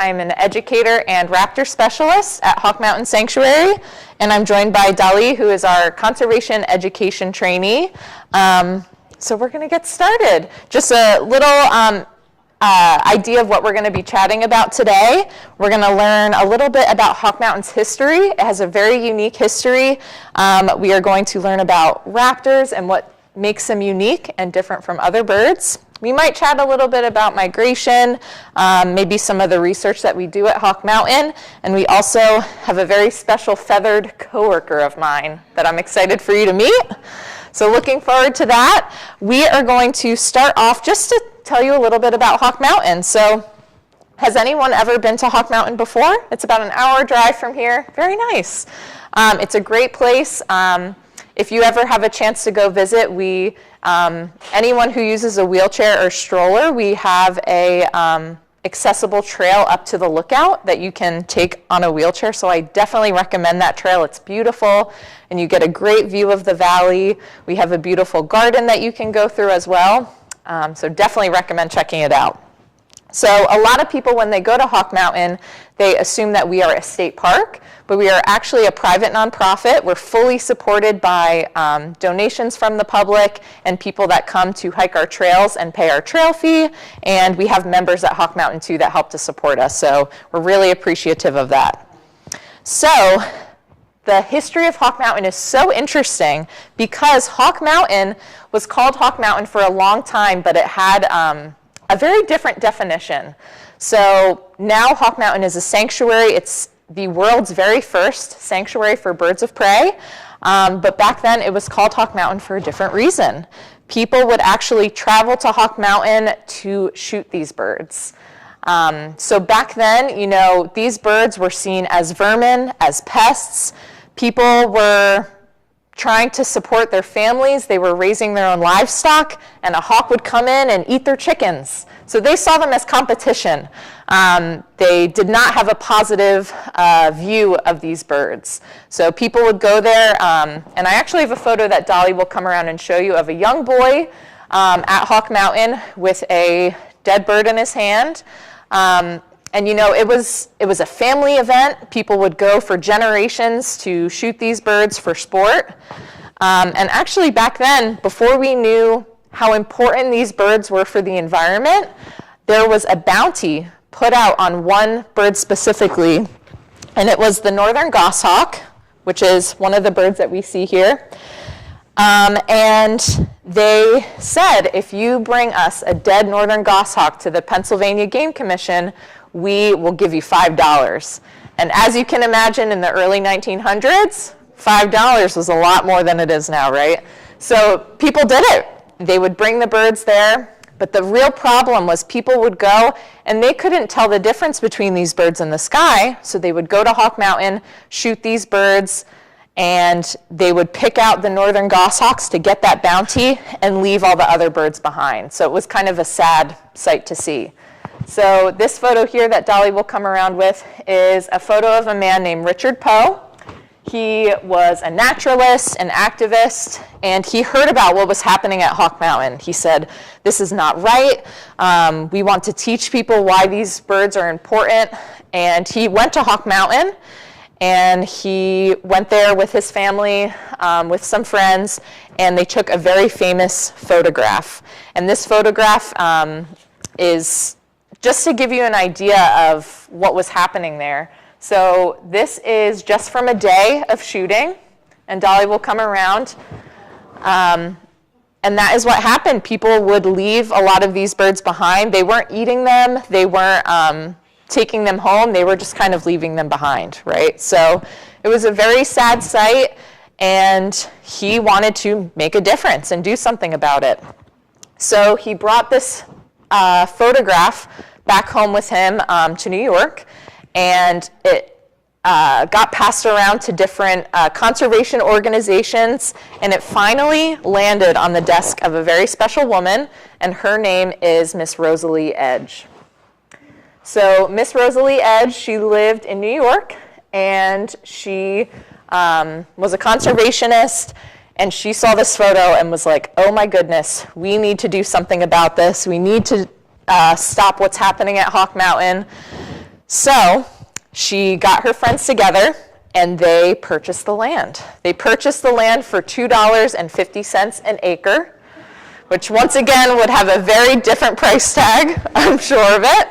I'm an educator and raptor specialist at Hawk Mountain Sanctuary, and I'm joined by Dali, who is our conservation education trainee. So we're going to get started. Just a little idea of what we're going to be chatting about today. We're going to learn a little bit about Hawk Mountain's history. It has a very unique history. We are going to learn about raptors and what makes them unique and different from other birds. We might chat a little bit about migration, maybe some of the research that we do at Hawk Mountain, and we also have a very special feathered coworker of mine that I'm excited for you to meet. So looking forward to that. We are going to start off just to tell you a little bit about Hawk Mountain. So has anyone ever been to Hawk Mountain before? It's about an hour drive from here. Very nice. It's a great place. If you ever have a chance to go visit, anyone who uses a wheelchair or stroller, we have a accessible trail up to the lookout that you can take on a wheelchair. So I definitely recommend that trail. It's beautiful, and you get a great view of the valley. We have a beautiful garden that you can go through as well. So definitely recommend checking it out. So a lot of people, when they go to Hawk Mountain, they assume that we are a state park, but we are actually a private nonprofit. We're fully supported by donations from the public and people that come to hike our trails and pay our trail fee. And we have members at Hawk Mountain too that help to support us. So we're really appreciative of that. So the history of Hawk Mountain is so interesting because Hawk Mountain was called Hawk Mountain for a long time, but it had a very different definition. So now Hawk Mountain is a sanctuary. It's the world's very first sanctuary for birds of prey. But back then it was called Hawk Mountain for a different reason. People would actually travel to Hawk Mountain to shoot these birds. So back then, these birds were seen as vermin, as pests. People were trying to support their families. They were raising their own livestock, and a hawk would come in and eat their chickens. So they saw them as competition. They did not have a positive view of these birds. So people would go there, and I actually have a photo that Dolly will come around and show you of a young boy at Hawk Mountain with a dead bird in his hand. And it was a family event. People would go for generations to shoot these birds for sport. And actually back then, before we knew how important these birds were for the environment, there was a bounty put out on one bird specifically, and it was the northern goshawk, which is one of the birds that we see here. And they said, if you bring us a dead northern goshawk to the Pennsylvania Game Commission, we will give you $5. And as you can imagine, in the early 1900s, $5 was a lot more than it is now, right? So people did it. They would bring the birds there. But the real problem was people would go, and they couldn't tell the difference between these birds in the sky. So they would go to Hawk Mountain, shoot these birds, and they would pick out the northern goshawks to get that bounty and leave all the other birds behind. So it was kind of a sad sight to see. So this photo here that Dolly will come around with is a photo of a man named Richard Poe. He was a naturalist, an activist, and he heard about what was happening at Hawk Mountain. He said, this is not right. We want to teach people why these birds are important. And he went to Hawk Mountain, and he went there with his family, with some friends, and they took a very famous photograph. And this photograph is just to give you an idea of what was happening there. So this is just from a day of shooting, and Dolly will come around. And that is what happened. People would leave a lot of these birds behind. They weren't eating them. They weren't taking them home. They were just kind of leaving them behind, right? So it was a very sad sight, and he wanted to make a difference and do something about it. So he brought this photograph back home with him to New York, and it got passed around to different conservation organizations, and it finally landed on the desk of a very special woman, and her name is Miss Rosalie Edge. So Miss Rosalie Edge, she lived in New York, and she was a conservationist, and she saw this photo and was like, oh my goodness, we need to do something about this. We need to stop what's happening at Hawk Mountain. So she got her friends together and they purchased the land. They purchased the land for $2.50 an acre, which once again would have a very different price tag, I'm sure of it.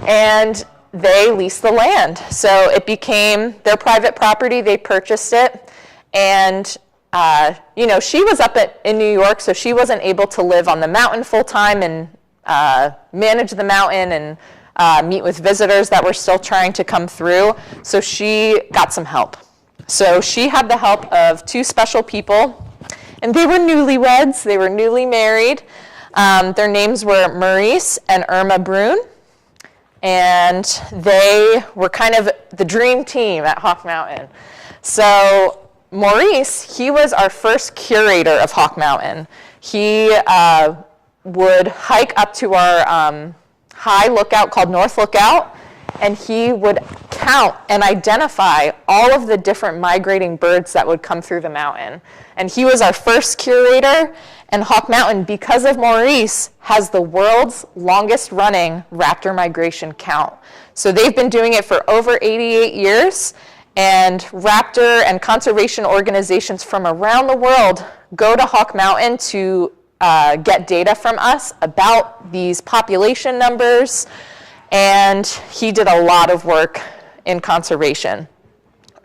And they leased the land. So it became their private property. They purchased it. And she was up in New York, so she wasn't able to live on the mountain full time and manage the mountain and meet with visitors that were still trying to come through. So she got some help. So she had the help of two special people, and they were newlyweds. They were newly married. Their names were Maurice and Irma Brune, and they were kind of the dream team at Hawk Mountain. So Maurice, he was our first curator of Hawk Mountain. He would hike up to our high lookout called North Lookout, and he would count and identify all of the different migrating birds that would come through the mountain. And he was our first curator, and Hawk Mountain, because of Maurice, has the world's longest running raptor migration count. So they've been doing it for over 88 years, and raptor and conservation organizations from around the world go to Hawk Mountain to get data from us about these population numbers, and he did a lot of work in conservation.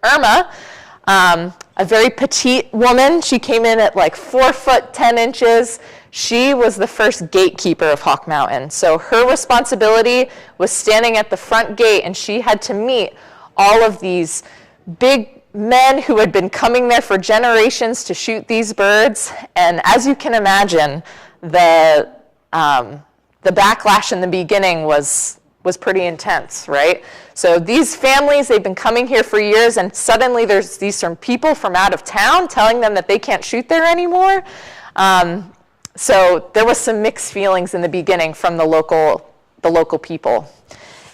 Irma, a very petite woman, she came in at like 4 foot 10 inches. She was the first gatekeeper of Hawk Mountain. So her responsibility was standing at the front gate, and she had to meet all of these big men who had been coming there for generations to shoot these birds. And as you can imagine, the backlash in the beginning was pretty intense, right? So these families, they've been coming here for years, and suddenly there's these people from out of town telling them that they can't shoot there anymore. So there was some mixed feelings in the beginning from the local people.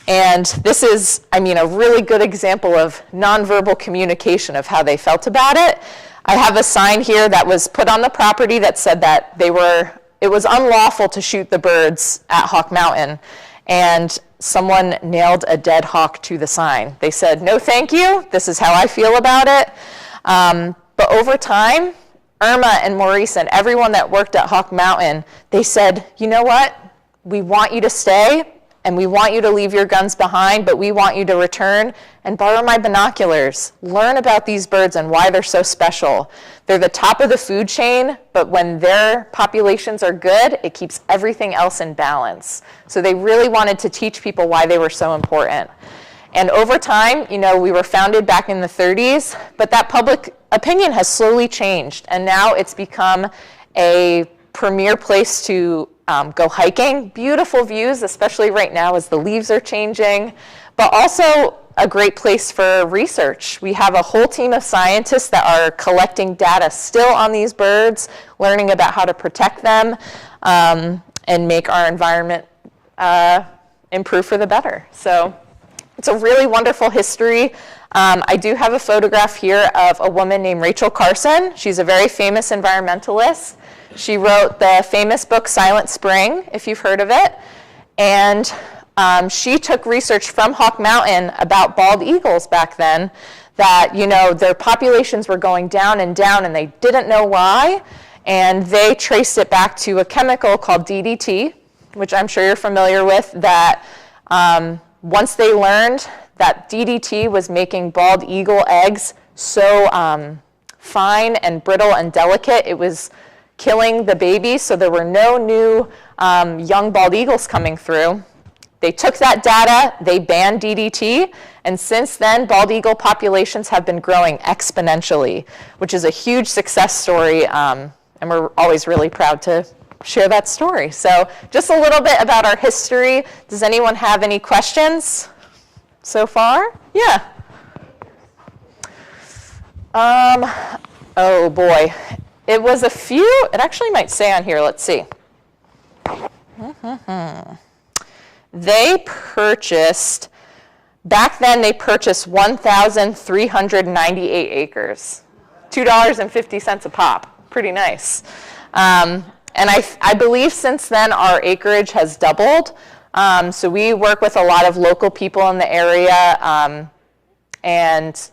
And this is, a really good example of nonverbal communication of how they felt about it. I have a sign here that was put on the property that said that it was unlawful to shoot the birds at Hawk Mountain. And someone nailed a dead hawk to the sign. They said, "No, thank you. This is how I feel about it." But over time, Irma and Maurice and everyone that worked at Hawk Mountain, they said, "You know what? We want you to stay, and we want you to leave your guns behind, but we want you to return and borrow my binoculars. Learn about these birds and why they're so special. They're the top of the food chain, but when their populations are good, it keeps everything else in balance." So they really wanted to teach people why they were so important. And over time, we were founded back in the 30s, but that public opinion has slowly changed. And now it's become a premier place to go hiking. Beautiful views, especially right now as the leaves are changing, but also a great place for research. We have a whole team of scientists that are collecting data still on these birds, learning about how to protect them, and make our environment improve for the better. So it's a really wonderful history. I do have a photograph here of a woman named Rachel Carson. She's a very famous environmentalist. She wrote the famous book Silent Spring, if you've heard of it. And she took research from Hawk Mountain about bald eagles back then, that their populations were going down and down, and they didn't know why. And they traced it back to a chemical called DDT, which I'm sure you're familiar with, that once they learned that DDT was making bald eagle eggs so fine and brittle and delicate, it was killing the babies, so there were no new young bald eagles coming through. They took that data, they banned DDT, and since then, bald eagle populations have been growing exponentially, which is a huge success story, and we're always really proud to share that story. So just a little bit about our history. Does anyone have any questions so far? Yeah. Oh boy. It was a few, it actually might say on here, let's see. They purchased, back then they purchased 1,398 acres, $2.50 a pop, pretty nice. And I believe since then our acreage has doubled. So we work with a lot of local people in the area, and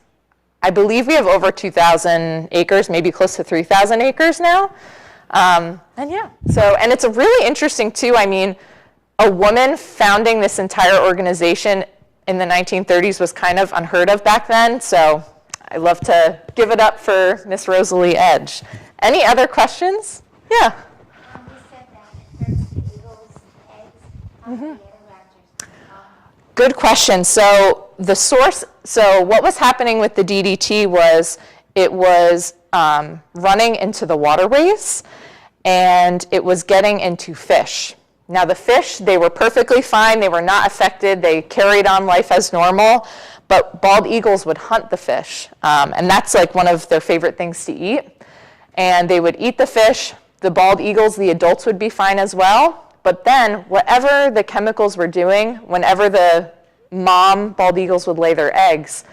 I believe we have over 2,000 acres, maybe close to 3,000 acres now. And it's really interesting too. I mean, a woman founding this entire organization in the 1930s was kind of unheard of back then. So I love to give it up for Miss Rosalie Edge. Any other questions? Yeah. You said that it hurts the eagle's eggs. How do the other raptors? Good question. So what was happening with the DDT was it was running into the waterways, and it was getting into fish. Now the fish, they were perfectly fine. They were not affected. They carried on life as normal. But bald eagles would hunt the fish, and that's like one of their favorite things to eat. And they would eat the fish. The bald eagles, the adults, would be fine as well. But then whatever the chemicals were doing, whenever the mom bald eagles would lay their eggs,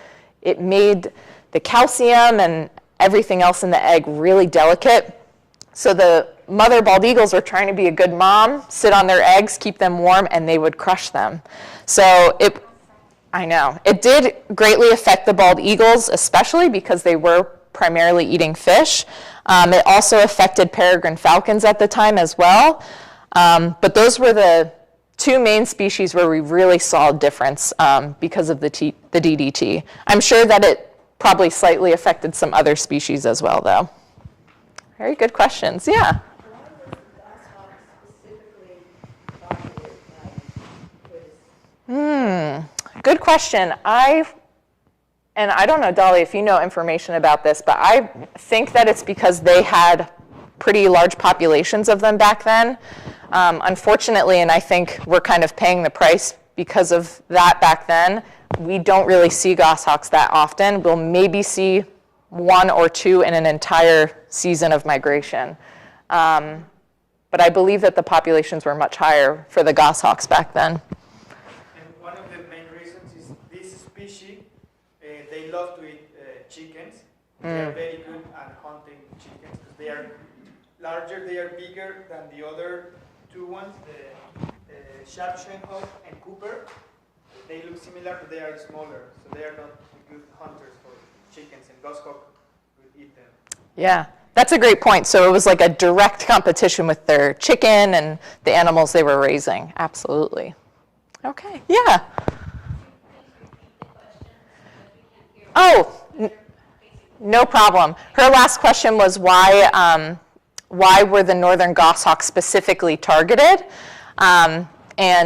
it made the calcium and everything else in the egg really delicate. So the mother bald eagles were trying to be a good mom, sit on their eggs, keep them warm, and they would crush them. So I know. It did greatly affect the bald eagles, especially because they were primarily eating fish. It also affected peregrine falcons at the time as well. But those were the two main species where we really saw a difference because of the DDT. I'm sure that it probably slightly affected some other species as well, though. Very good questions. Yeah. Good question. I don't know, Dolly, if you know information about this, but I think that it's because they had pretty large populations of them back then. Unfortunately, and I think we're kind of paying the price because of that back then, we don't really see goshawks that often. We'll maybe see one or two in an entire season of migration. But I believe that the populations were much higher for the goshawks back then. They love to eat chickens. They are very good at hunting chickens because they are larger, they are bigger than the other two ones, the Sharpshin hawk and Cooper. They look similar, but they are smaller, so they are not good hunters for chickens, and goshawk would eat them. Yeah, that's a great point. So it was like a direct competition with their chicken and the animals they were raising. Absolutely. Okay, yeah. Oh, no problem. Her last question was why were the northern goshawks specifically targeted? And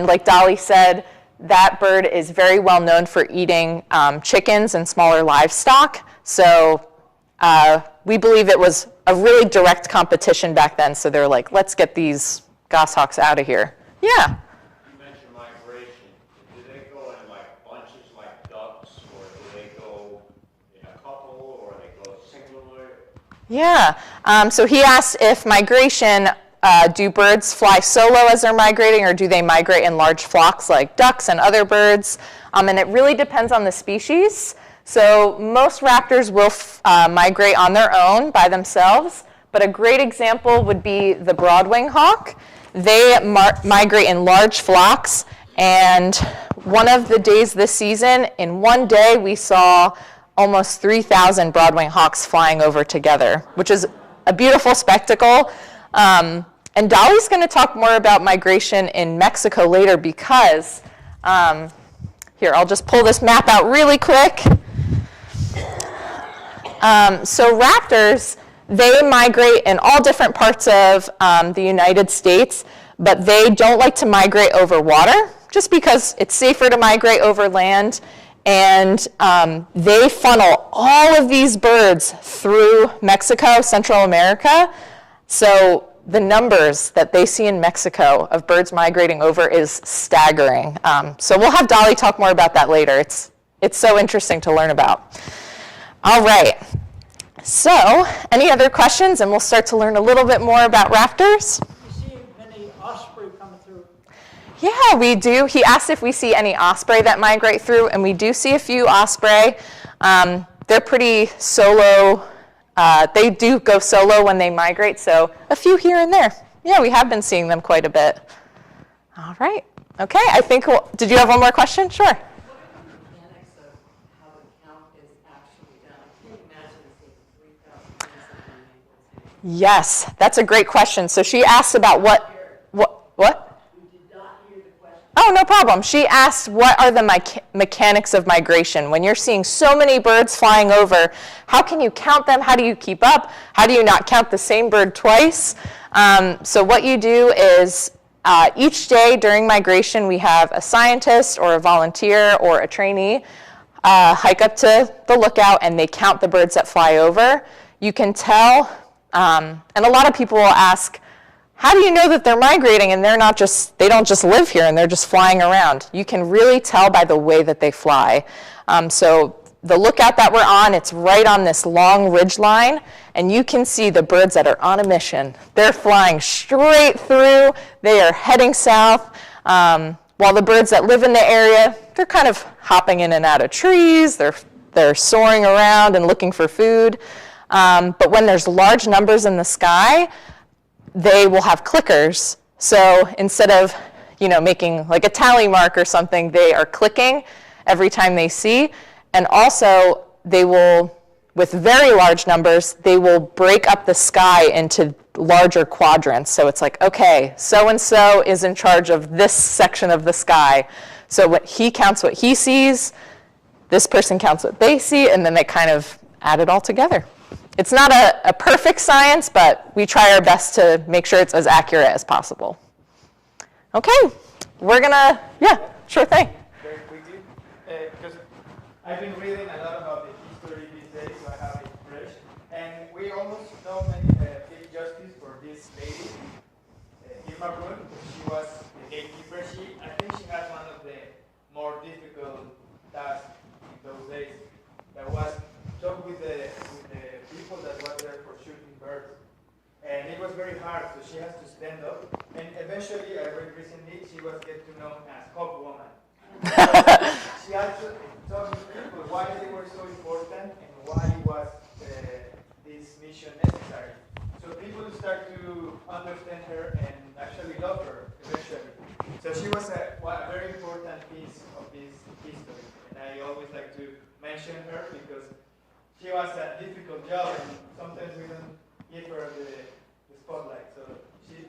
like Dolly said, that bird is very well known for eating chickens and smaller livestock. So we believe it was a really direct competition back then. So they're like, let's get these goshawks out of here. Yeah. Yeah, so he asked if migration, do birds fly solo as they're migrating, or do they migrate in large flocks like ducks and other birds? And it really depends on the species. So most raptors will migrate on their own by themselves, but a great example would be the broadwing hawk. They migrate in large flocks, and one of the days this season, in one day we saw almost 3,000 broadwing hawks flying over together, which is a beautiful spectacle. And Dolly's going to talk more about migration in Mexico later because, here, I'll just pull this map out really quick. So raptors, they migrate in all different parts of the United States, but they don't like to migrate over water, just because it's safer to migrate over land. And they funnel all of these birds through Mexico, Central America. So the numbers that they see in Mexico of birds migrating over is staggering. So we'll have Dolly talk more about that later. It's so interesting to learn about. All right. So any other questions? And we'll start to learn a little bit more about raptors. Yeah, we do. He asked if we see any osprey that migrate through, and we do see a few osprey. They're pretty solo. They do go solo when they migrate, so a few here and there. Yeah, we have been seeing them quite a bit. All right. Okay, I think, did you have one more question? Sure. What are the mechanics of how the count is actually done? I can't imagine seeing 3,000 things that are enabled. Yes, that's a great question. So she asked about what? We did not hear the question. Oh, no problem. She asked, what are the mechanics of migration? When you're seeing so many birds flying over, how can you count them? How do you keep up? How do you not count the same bird twice? So what you do is each day during migration, we have a scientist or a volunteer or a trainee hike up to the lookout, and they count the birds that fly over. You can tell, and a lot of people will ask, how do you know that they're migrating and they don't just live here and they're just flying around? You can really tell by the way that they fly. So the lookout that we're on, it's right on this long ridge line, and you can see the birds that are on a mission. They're flying straight through. They are heading south. While the birds that live in the area, they're kind of hopping in and out of trees. They're soaring around and looking for food. But when there's large numbers in the sky, they will have clickers. So instead of making like a tally mark or something, they are clicking every time they see. And also, they will, with very large numbers, they will break up the sky into larger quadrants. So it's like, okay, so-and-so is in charge of this section of the sky. So what he counts what he sees, this person counts what they see, and then they kind of add it all together. It's not a perfect science, but we try our best to make sure it's as accurate as possible. Okay, we're gonna, yeah, sure thing. Very quickly, because I've been reading a lot about the history these days, so I have it fresh. And we almost don't give justice for this lady, Irma Brun. She was the gatekeeper. I think she had one of the more difficult tasks in those days. That was talk with the people that were there for shooting birds. And it was very hard, so she has to stand up. And eventually, I read recently, she was get to know as Hawk Woman. She actually talked to people why they were so important and why was this mission necessary. So people start to understand her and actually love her eventually. So she was a very important piece of this history. And I always like to mention her because she was a difficult job, and sometimes we don't give her the spotlight. So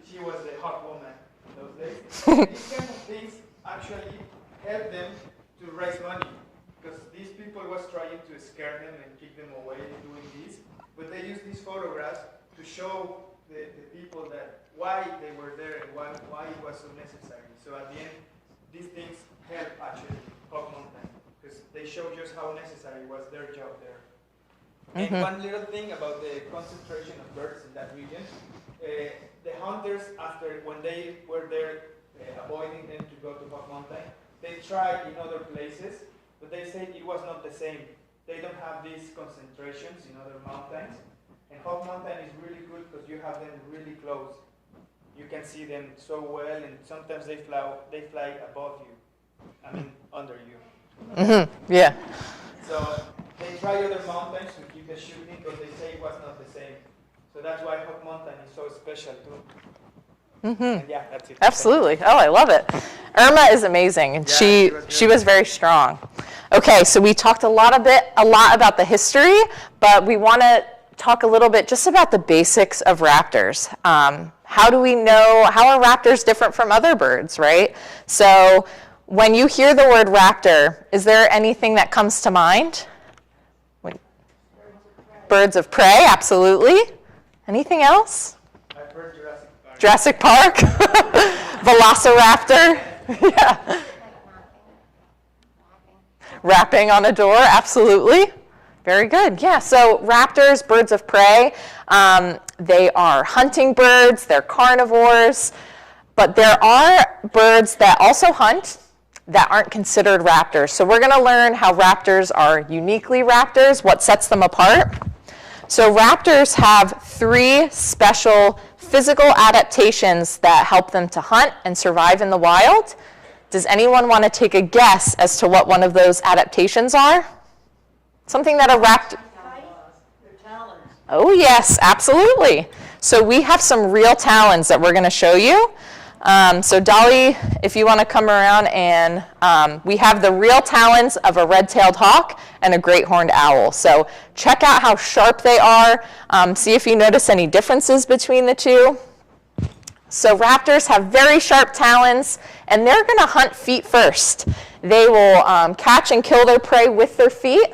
she was the hot woman in those days. These kind of things actually help them to raise money, because these people was trying to scare them and keep them away doing this. But they used these photographs to show the people that why they were there and why it was so necessary. So at the end, these things help actually Hawk Mountain, because they show just how necessary was their job there. And one little thing about the concentration of birds in that region, the hunters, when they were there avoiding them to go to Hawk Mountain, they tried in other places, but they said it was not the same. They don't have these concentrations in other mountains. And Hawk Mountain is really good because you have them really close. You can see them so well, and sometimes they fly above you. I mean, under you. Yeah. So they try other mountains to keep the shooting, but they say it was not the same. So that's why Hawk Mountain is so special too. And yeah, that's it. Absolutely. Oh, I love it. Irma is amazing, and Yeah, she was very strong. Okay, so we talked a lot about the history, but we want to talk a little bit just about the basics of raptors. How do we know, how are raptors different from other birds, right? So when you hear the word raptor, is there anything that comes to mind? Birds of prey, absolutely. Anything else? I've heard Jurassic Park. Jurassic Park? Velociraptor? Yeah. Rapping on a door, absolutely. Very good. Yeah, so raptors, birds of prey, they are hunting birds, they're carnivores, but there are birds that also hunt that aren't considered raptors. So we're going to learn how raptors are uniquely raptors, what sets them apart. So raptors have 3 special physical adaptations that help them to hunt and survive in the wild. Does anyone want to take a guess as to what one of those adaptations are? Something that a raptor... Their talons. Oh yes, absolutely. So we have some real talons that we're going to show you. So Dolly, if you want to come around, and we have the real talons of a red-tailed hawk and a great horned owl. So check out how sharp they are. See if you notice any differences between the two. So raptors have very sharp talons, and they're going to hunt feet first. They will catch and kill their prey with their feet.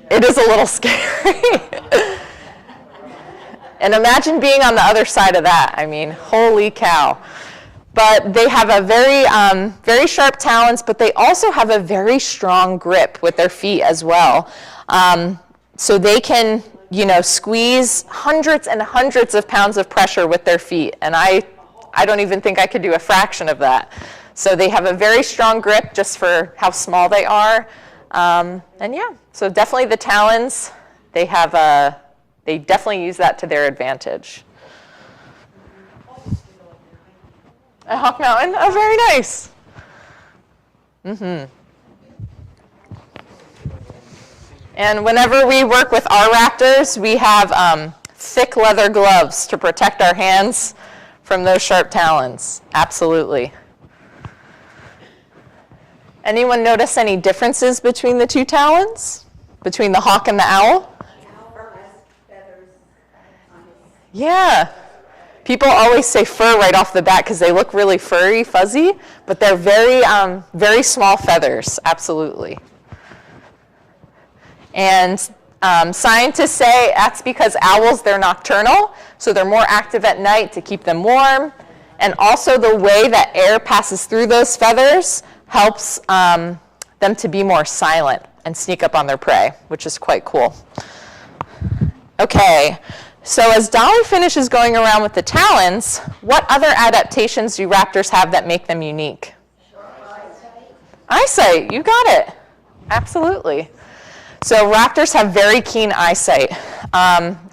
It is a little scary. And imagine being on the other side of that. I mean, holy cow. But they have a very sharp talons, but they also have a very strong grip with their feet as well. So they can, squeeze hundreds and hundreds of pounds of pressure with their feet. And I don't even think I could do a fraction of that. So they have a very strong grip just for how small they are. And yeah, so definitely the talons, they definitely use that to their advantage. At Hawk Mountain? Oh, very nice. And whenever we work with our raptors, we have thick leather gloves to protect our hands from those sharp talons. Absolutely. Anyone notice any differences between the two talons? Between the hawk and the owl? Yeah. People always say fur right off the bat because they look really furry, fuzzy, but they're very small feathers, absolutely. And scientists say that's because owls, they're nocturnal, so they're more active at night to keep them warm. And also the way that air passes through those feathers helps them to be more silent and sneak up on their prey, which is quite cool. Okay. So as Dolly finishes going around with the talons, what other adaptations do raptors have that make them unique? Eyesight, you got it. Absolutely. So raptors have very keen eyesight.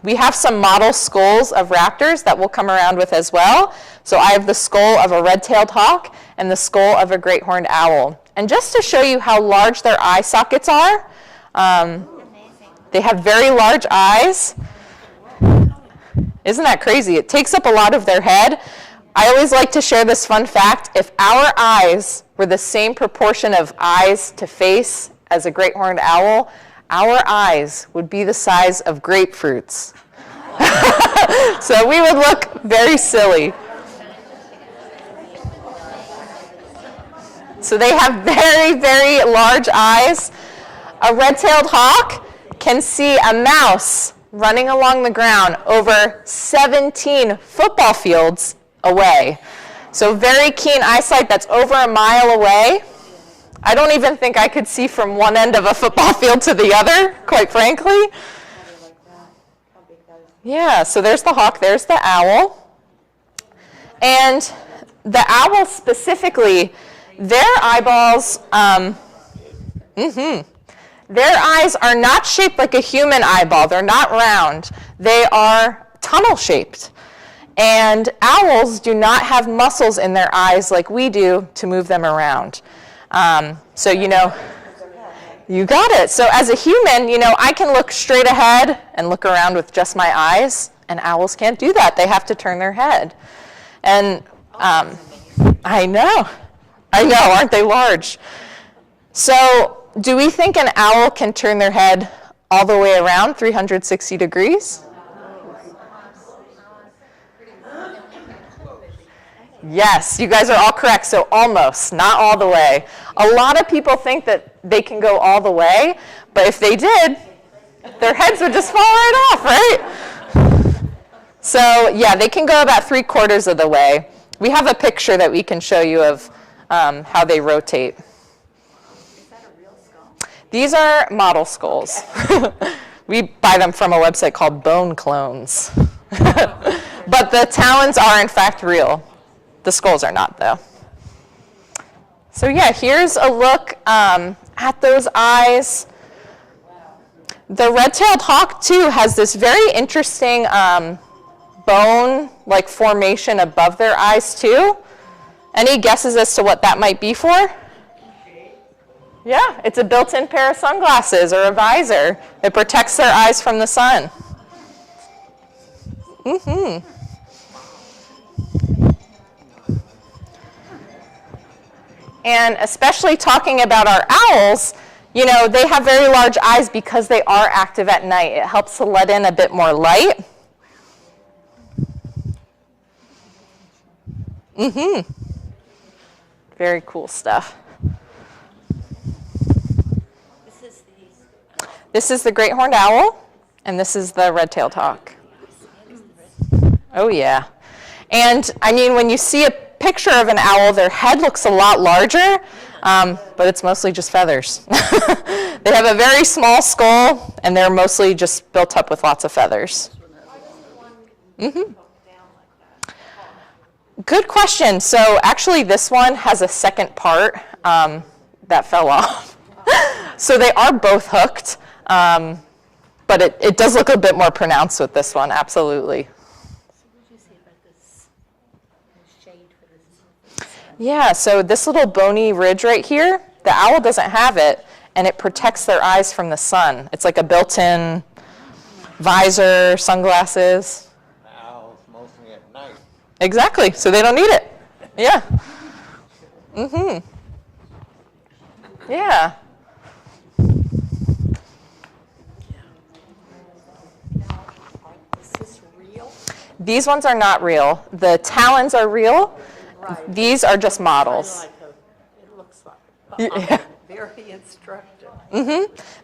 We have some model skulls of raptors that we'll come around with as well. So I have the skull of a red-tailed hawk and the skull of a great horned owl. And just to show you how large their eye sockets are, they have very large eyes. Isn't that crazy? It takes up a lot of their head. I always like to share this fun fact. If our eyes were the same proportion of eyes to face as a great horned owl, our eyes would be the size of grapefruits. So we would look very silly. So they have very large eyes. A red-tailed hawk can see a mouse running along the ground over 17 football fields away. So very keen eyesight, that's over a mile away. I don't even think I could see from one end of a football field to the other, quite frankly. Yeah, so there's the hawk, there's the owl. And the owl specifically, their eyeballs, their eyes are not shaped like a human eyeball. They're not round. They are tunnel-shaped. And owls do not have muscles in their eyes like we do to move them around. So, you got it. So as a human, I can look straight ahead and look around with just my eyes, and owls can't do that. They have to turn their head. And I know, aren't they large? So do we think an owl can turn their head all the way around 360 degrees? Yes, you guys are all correct. So almost, not all the way. A lot of people think that they can go all the way, but if they did, their heads would just fall right off, right? So yeah, they can go about 3/4 of the way. We have a picture that we can show you of how they rotate. These are model skulls. We buy them from a website called Bone Clones. But the talons are in fact real. The skulls are not, though. So yeah, here's a look at those eyes. The red-tailed hawk, too, has this very interesting bone-like formation above their eyes, too. Any guesses as to what that might be for? Yeah, it's a built-in pair of sunglasses or a visor. It protects their eyes from the sun. And especially talking about our owls, you know, they have very large eyes because they are active at night. It helps to let in a bit more light. Very cool stuff. This is the great horned owl, and this is the red-tailed hawk. Oh, yeah. And, I mean, when you see a picture of an owl, their head looks a lot larger, but it's mostly just feathers. They have a very small skull, and they're mostly just built up with lots of feathers. Good question. So, actually, this one has a second part that fell off. So they are both hooked. But it does look a bit more pronounced with this one, absolutely. So what did you say about this shade for this? Yeah, so this little bony ridge right here, the owl doesn't have it, and it protects their eyes from the sun. It's like a built-in visor, sunglasses. The owls mostly at night. Exactly, so they don't need it. Yeah. Yeah. Is this real? These ones are not real. The talons are real. Right. These are just models. It looks like, Yeah. very instructive.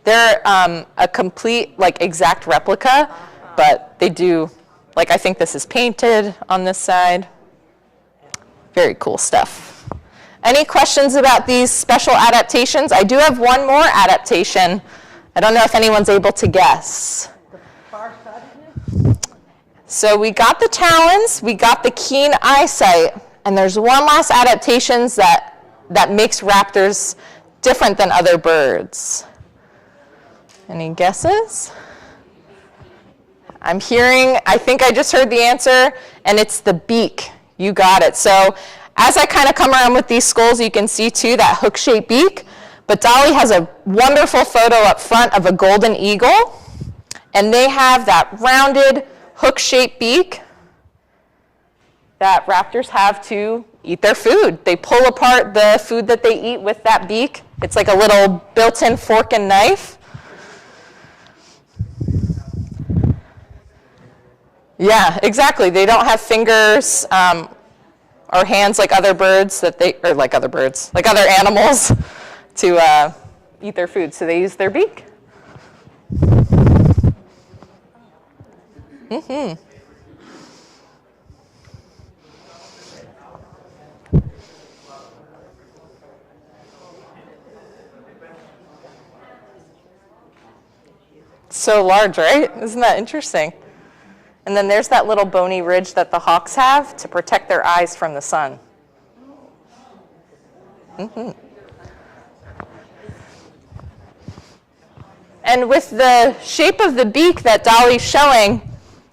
They're a complete, like, exact replica, but they do, like, I think this is painted on this side. Very cool stuff. Any questions about these special adaptations? I do have one more adaptation. I don't know if anyone's able to guess. So we got the talons, we got the keen eyesight, and there's one last adaptation that makes raptors different than other birds. Any guesses? I'm hearing, I think I just heard the answer, and it's the beak. You got it. So as I kind of come around with these skulls, you can see too that hook-shaped beak, but Dolly has a wonderful photo up front of a golden eagle, and they have that rounded, hook-shaped beak that raptors have to eat their food. They pull apart the food that they eat with that beak. It's like a little built-in fork and knife. Yeah, exactly. They don't have fingers or hands like other birds like other animals to eat their food. So they use their beak. So large, right? Isn't that interesting? And then there's that little bony ridge that the hawks have to protect their eyes from the sun. And with the shape of the beak that Dolly's showing,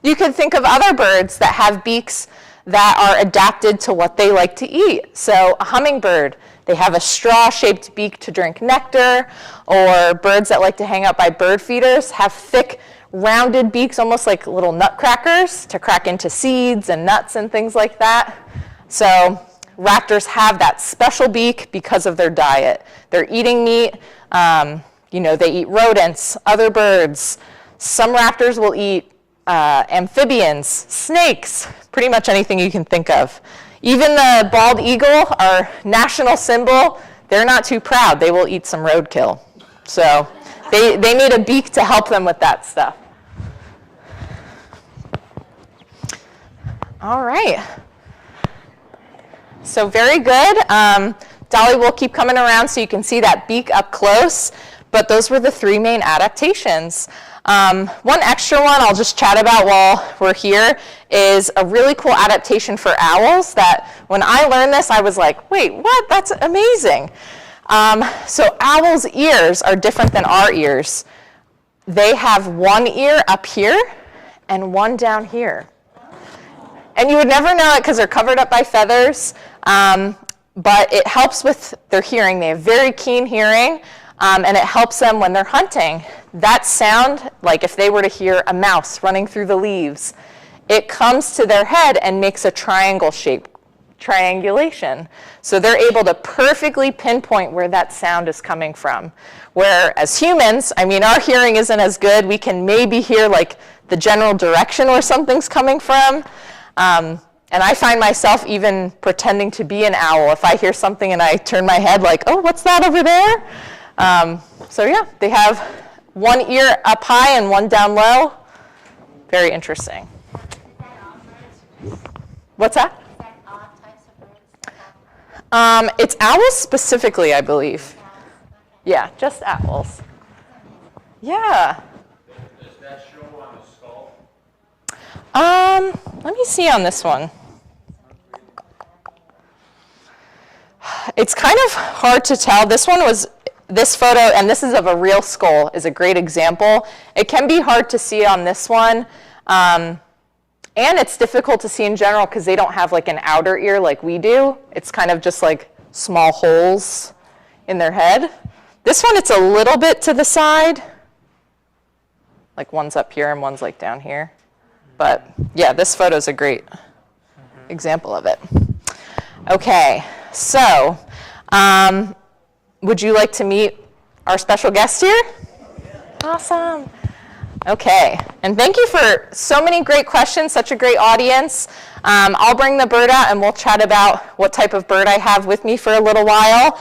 you can think of other birds that have beaks that are adapted to what they like to eat. So a hummingbird, they have a straw-shaped beak to drink nectar, or birds that like to hang out by bird feeders have thick, rounded beaks, almost like little nutcrackers, to crack into seeds and nuts and things like that. So raptors have that special beak because of their diet. They're eating meat. They eat rodents, other birds. Some raptors will eat amphibians, snakes, pretty much anything you can think of. Even the bald eagle, our national symbol, they're not too proud. They will eat some roadkill. So they need a beak to help them with that stuff. All right. So very good. Dolly will keep coming around so you can see that beak up close. But those were the three main adaptations. One extra one I'll just chat about while we're here is a really cool adaptation for owls that when I learned this, I was like, wait, what? That's amazing. So owls' ears are different than our ears. They have one ear up here and one down here. And you would never know it because they're covered up by feathers, but it helps with their hearing. They have very keen hearing. And it helps them when they're hunting. That sound, like if they were to hear a mouse running through the leaves, it comes to their head and makes a triangle shape triangulation. So they're able to perfectly pinpoint where that sound is coming from. Where as humans, I mean, our hearing isn't as good. We can maybe hear like the general direction where something's coming from. And I find myself even pretending to be an owl. If I hear something and I turn my head like, oh, what's that over there? So yeah, they have one ear up high and one down low. Very interesting. Is that all birds? What's that? Is that all types of birds that have It's owls specifically, I believe. owls? Okay. Yeah, just owls. Yeah. Does that show on the skull? Let me see on this one. It's kind of hard to tell. This photo, and this is of a real skull, is a great example. It can be hard to see on this one. And it's difficult to see in general because they don't have like an outer ear like we do. It's kind of just like small holes in their head. This one, it's a little bit to the side. Like one's up here and one's like down here. But yeah, this photo is a great example of it. Okay, so would you like to meet our special guest here? Awesome. Okay, and thank you for so many great questions, such a great audience. I'll bring the bird out and we'll chat about what type of bird I have with me for a little while.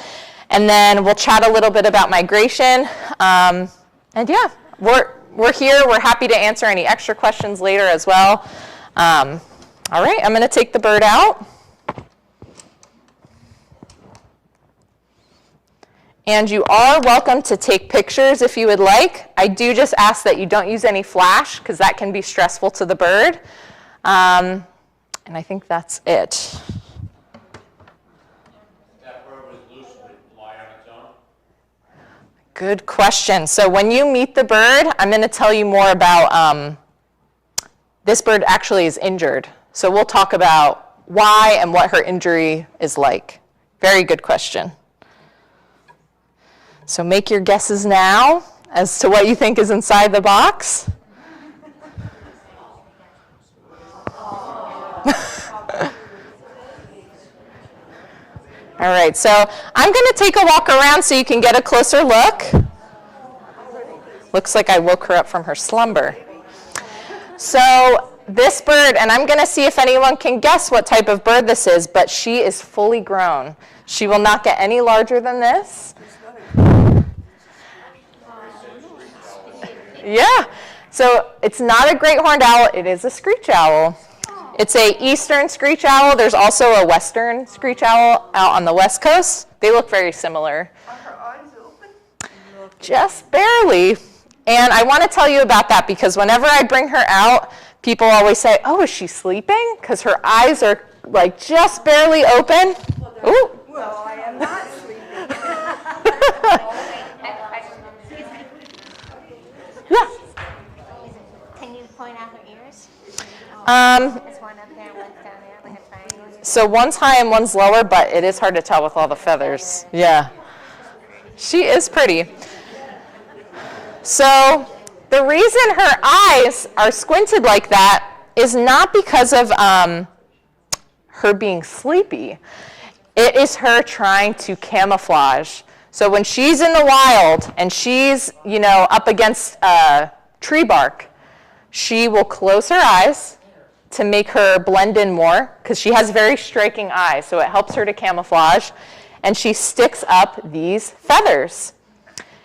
And then we'll chat a little bit about migration. And yeah, we're here. We're happy to answer any extra questions later as well. All right, I'm going to take the bird out. And you are welcome to take pictures if you would like. I do just ask that you don't use any flash because that can be stressful to the bird. And I think that's it. That bird was loose, would it fly on its own? Good question. So when you meet the bird, I'm going to tell you more about this bird actually is injured. So we'll talk about why and what her injury is like. Very good question. So make your guesses now as to what you think is inside the box. All right, so I'm going to take a walk around so you can get a closer look. Looks like I woke her up from her slumber. So this bird, and I'm going to see if anyone can guess what type of bird this is, but she is fully grown. She will not get any larger than this. Yeah, so it's not a great horned owl, it is a screech owl. It's a eastern screech owl. There's also a western screech owl out on the west coast. They look very similar. Are her eyes open? Just barely. And I want to tell you about that because whenever I bring her out, people always say, oh, is she sleeping? Because her eyes are like just barely open. Ooh. Well, I am not sleeping. Yeah. Can you point out her ears? There's one up there and one's down there, like a triangle. So one's high and one's lower, but it is hard to tell with all the feathers. Yeah. She is pretty. So the reason her eyes are squinted like that is not because of her being sleepy. It is her trying to camouflage. So when she's in the wild and she's, up against tree bark, she will close her eyes to make her blend in more because she has very striking eyes, so it helps her to camouflage. And she sticks up these feathers.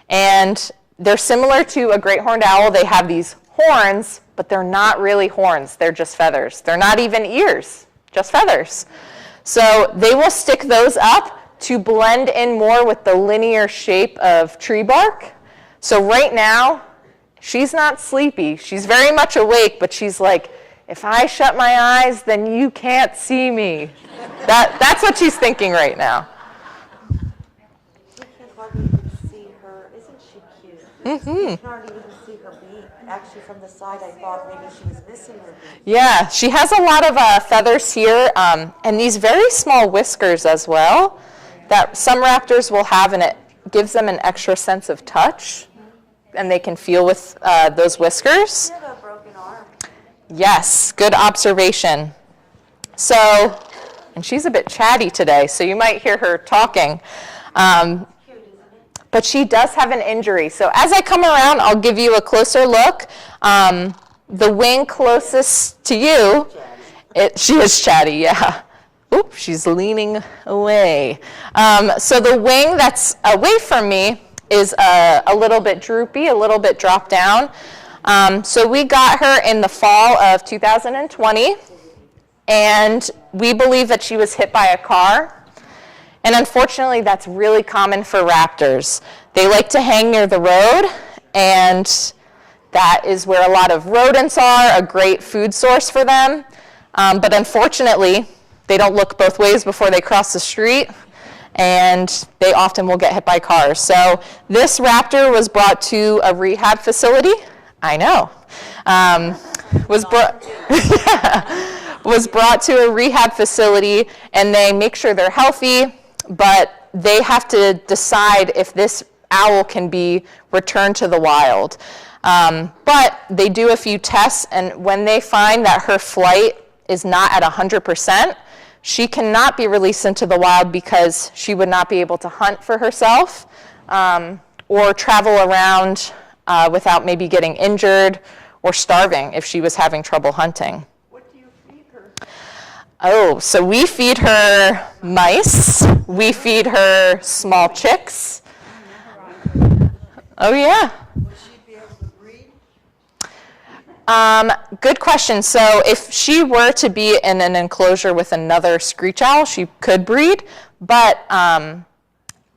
And they're similar to a great horned owl. They have these horns, but they're not really horns. They're just feathers. They're not even ears, just feathers. So they will stick those up to blend in more with the linear shape of tree bark. So right now, she's not sleepy. She's very much awake, but she's like, if I shut my eyes, then you can't see me. That's what she's thinking right now. You can hardly even see her. Isn't she cute? You can hardly even see her beak. Actually, from the side, I thought maybe she was missing her beak. Yeah, she has a lot of feathers here, and these very small whiskers as well that some raptors will have, and it gives them an extra sense of touch, and they can feel with those whiskers. She had a broken arm. Yes, good observation. So And she's a bit chatty today, so you might hear her talking. But she does have an injury. So as I come around, I'll give you a closer look. The wing closest to you, she is chatty, yeah. Oop, she's leaning away. So the wing that's away from me is a little bit droopy, a little bit dropped down. So we got her in the fall of 2020, and we believe that she was hit by a car. And unfortunately, that's really common for raptors. They like to hang near the road, and that is where a lot of rodents are, a great food source for them. But unfortunately, they don't look both ways before they cross the street, and they often will get hit by cars. So this raptor was brought to a rehab facility. I know. Was brought to a rehab facility, and they make sure they're healthy, but they have to decide if this owl can be returned to the wild. But they do a few tests, and when they find that her flight is not at 100%, she cannot be released into the wild because she would not be able to hunt for herself or travel around without maybe getting injured or starving if she was having trouble hunting. What do you feed her? Oh, so we feed her mice. We feed her small chicks. Oh, yeah. Will she be able to breed? Good question. So if she were to be in an enclosure with another screech owl, she could breed, but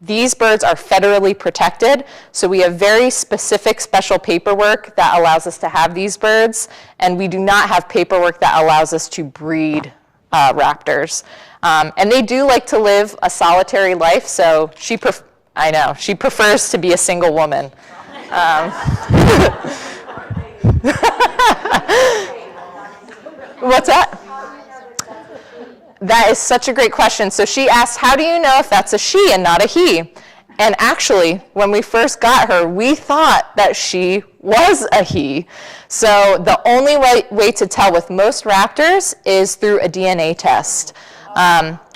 these birds are federally protected, so we have very specific special paperwork that allows us to have these birds, and we do not have paperwork that allows us to breed raptors. And they do like to live a solitary life, so she prefers to be a single woman. What's that? That is such a great question. So she asked, how do you know if that's a she and not a he? And actually, when we first got her, we thought that she was a he. So the only way to tell with most raptors is through a DNA test.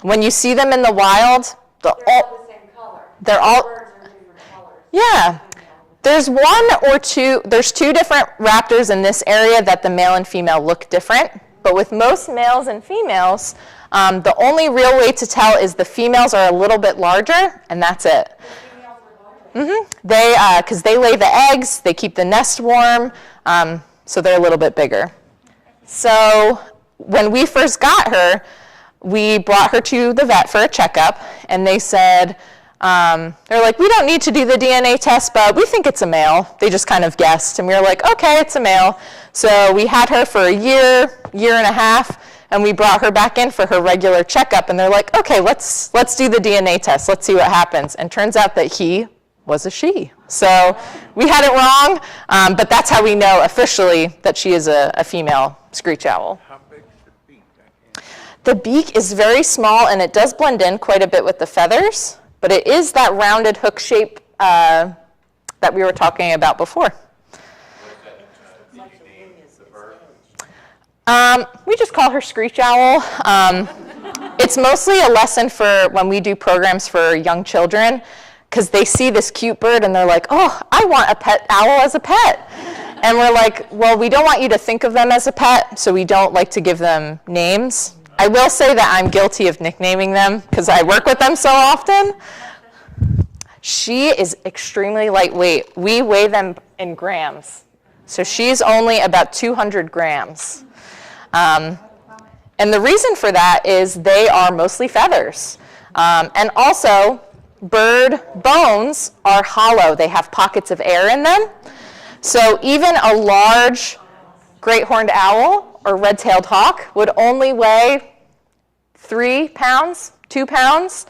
When you see them in the wild, They're all the same color. they're all, Birds are different colors. yeah. There's there's two different raptors in this area that the male and female look different. But with most males and females, the only real way to tell is the females are a little bit larger, and that's it. Because they lay the eggs, they keep the nest warm, so they're a little bit bigger. So when we first got her, we brought her to the vet for a checkup, and they said, they're like, we don't need to do the DNA test, but we think it's a male. They just kind of guessed, and we were like, okay, it's a male. So we had her for a year and a half, and we brought her back in for her regular checkup, and they're like, okay, let's do the DNA test. Let's see what happens. And turns out that he was a she. So we had it wrong, but that's how we know officially that she is a female screech owl. How big's the beak? The beak is very small, and it does blend in quite a bit with the feathers, but it is that rounded hook shape that we were talking about before. We just call her screech owl. It's mostly a lesson for when we do programs for young children, because they see this cute bird and they're like, oh, I want a pet owl as a pet. And we're like, well, we don't want you to think of them as a pet, so we don't like to give them names. I will say that I'm guilty of nicknaming them because I work with them so often. She is extremely lightweight. We weigh them in grams. So she's only about 200 grams. And the reason for that is they are mostly feathers. And also, bird bones are hollow. They have pockets of air in them. So even a large great horned owl or red-tailed hawk would only weigh 3 pounds, 2 pounds.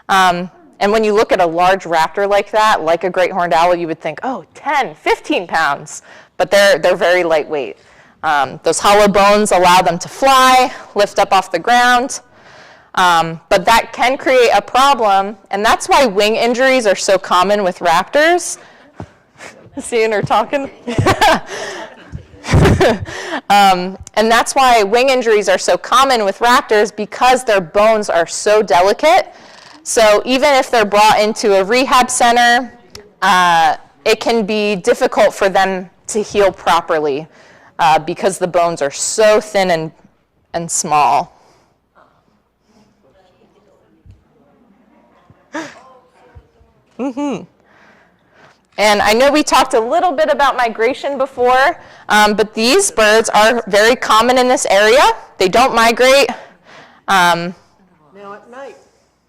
And when you look at a large raptor like that, like a great horned owl, you would think, oh, 10, 15 pounds. But they're very lightweight. Those hollow bones allow them to fly, lift up off the ground. But that can create a problem, and that's why wing injuries are so common with raptors. Seeing her talking? And that's why wing injuries are so common with raptors, because their bones are so delicate. So even if they're brought into a rehab center, it can be difficult for them to heal properly because the bones are so thin and small. And I know we talked a little bit about migration before, but these birds are very common in this area. They don't migrate. Now, at night,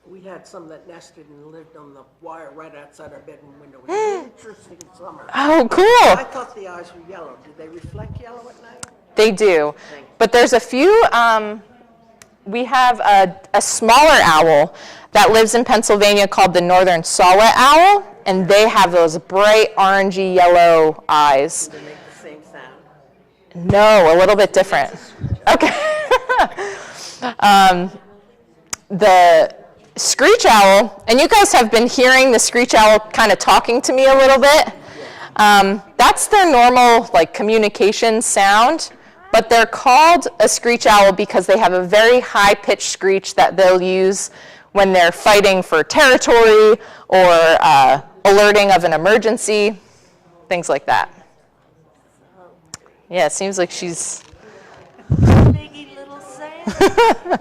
we had some that nested and lived on the wire right outside our bedroom window. It was interesting in summer. Oh, I cool. thought the eyes were yellow. Did they reflect yellow at night? They do. But there's a few, we have a smaller owl that lives in Pennsylvania called the northern saw-whet owl, and they have those bright orangey yellow eyes. They make the same sound. No, a little bit different. Okay. The screech owl, and you guys have been hearing the screech owl kind of talking to me a little bit. That's their normal communication sound, but they're called a screech owl because they have a very high-pitched screech that they'll use when they're fighting for territory or alerting of an emergency, things like that. Yeah, it seems like she's... Biggie little Sam,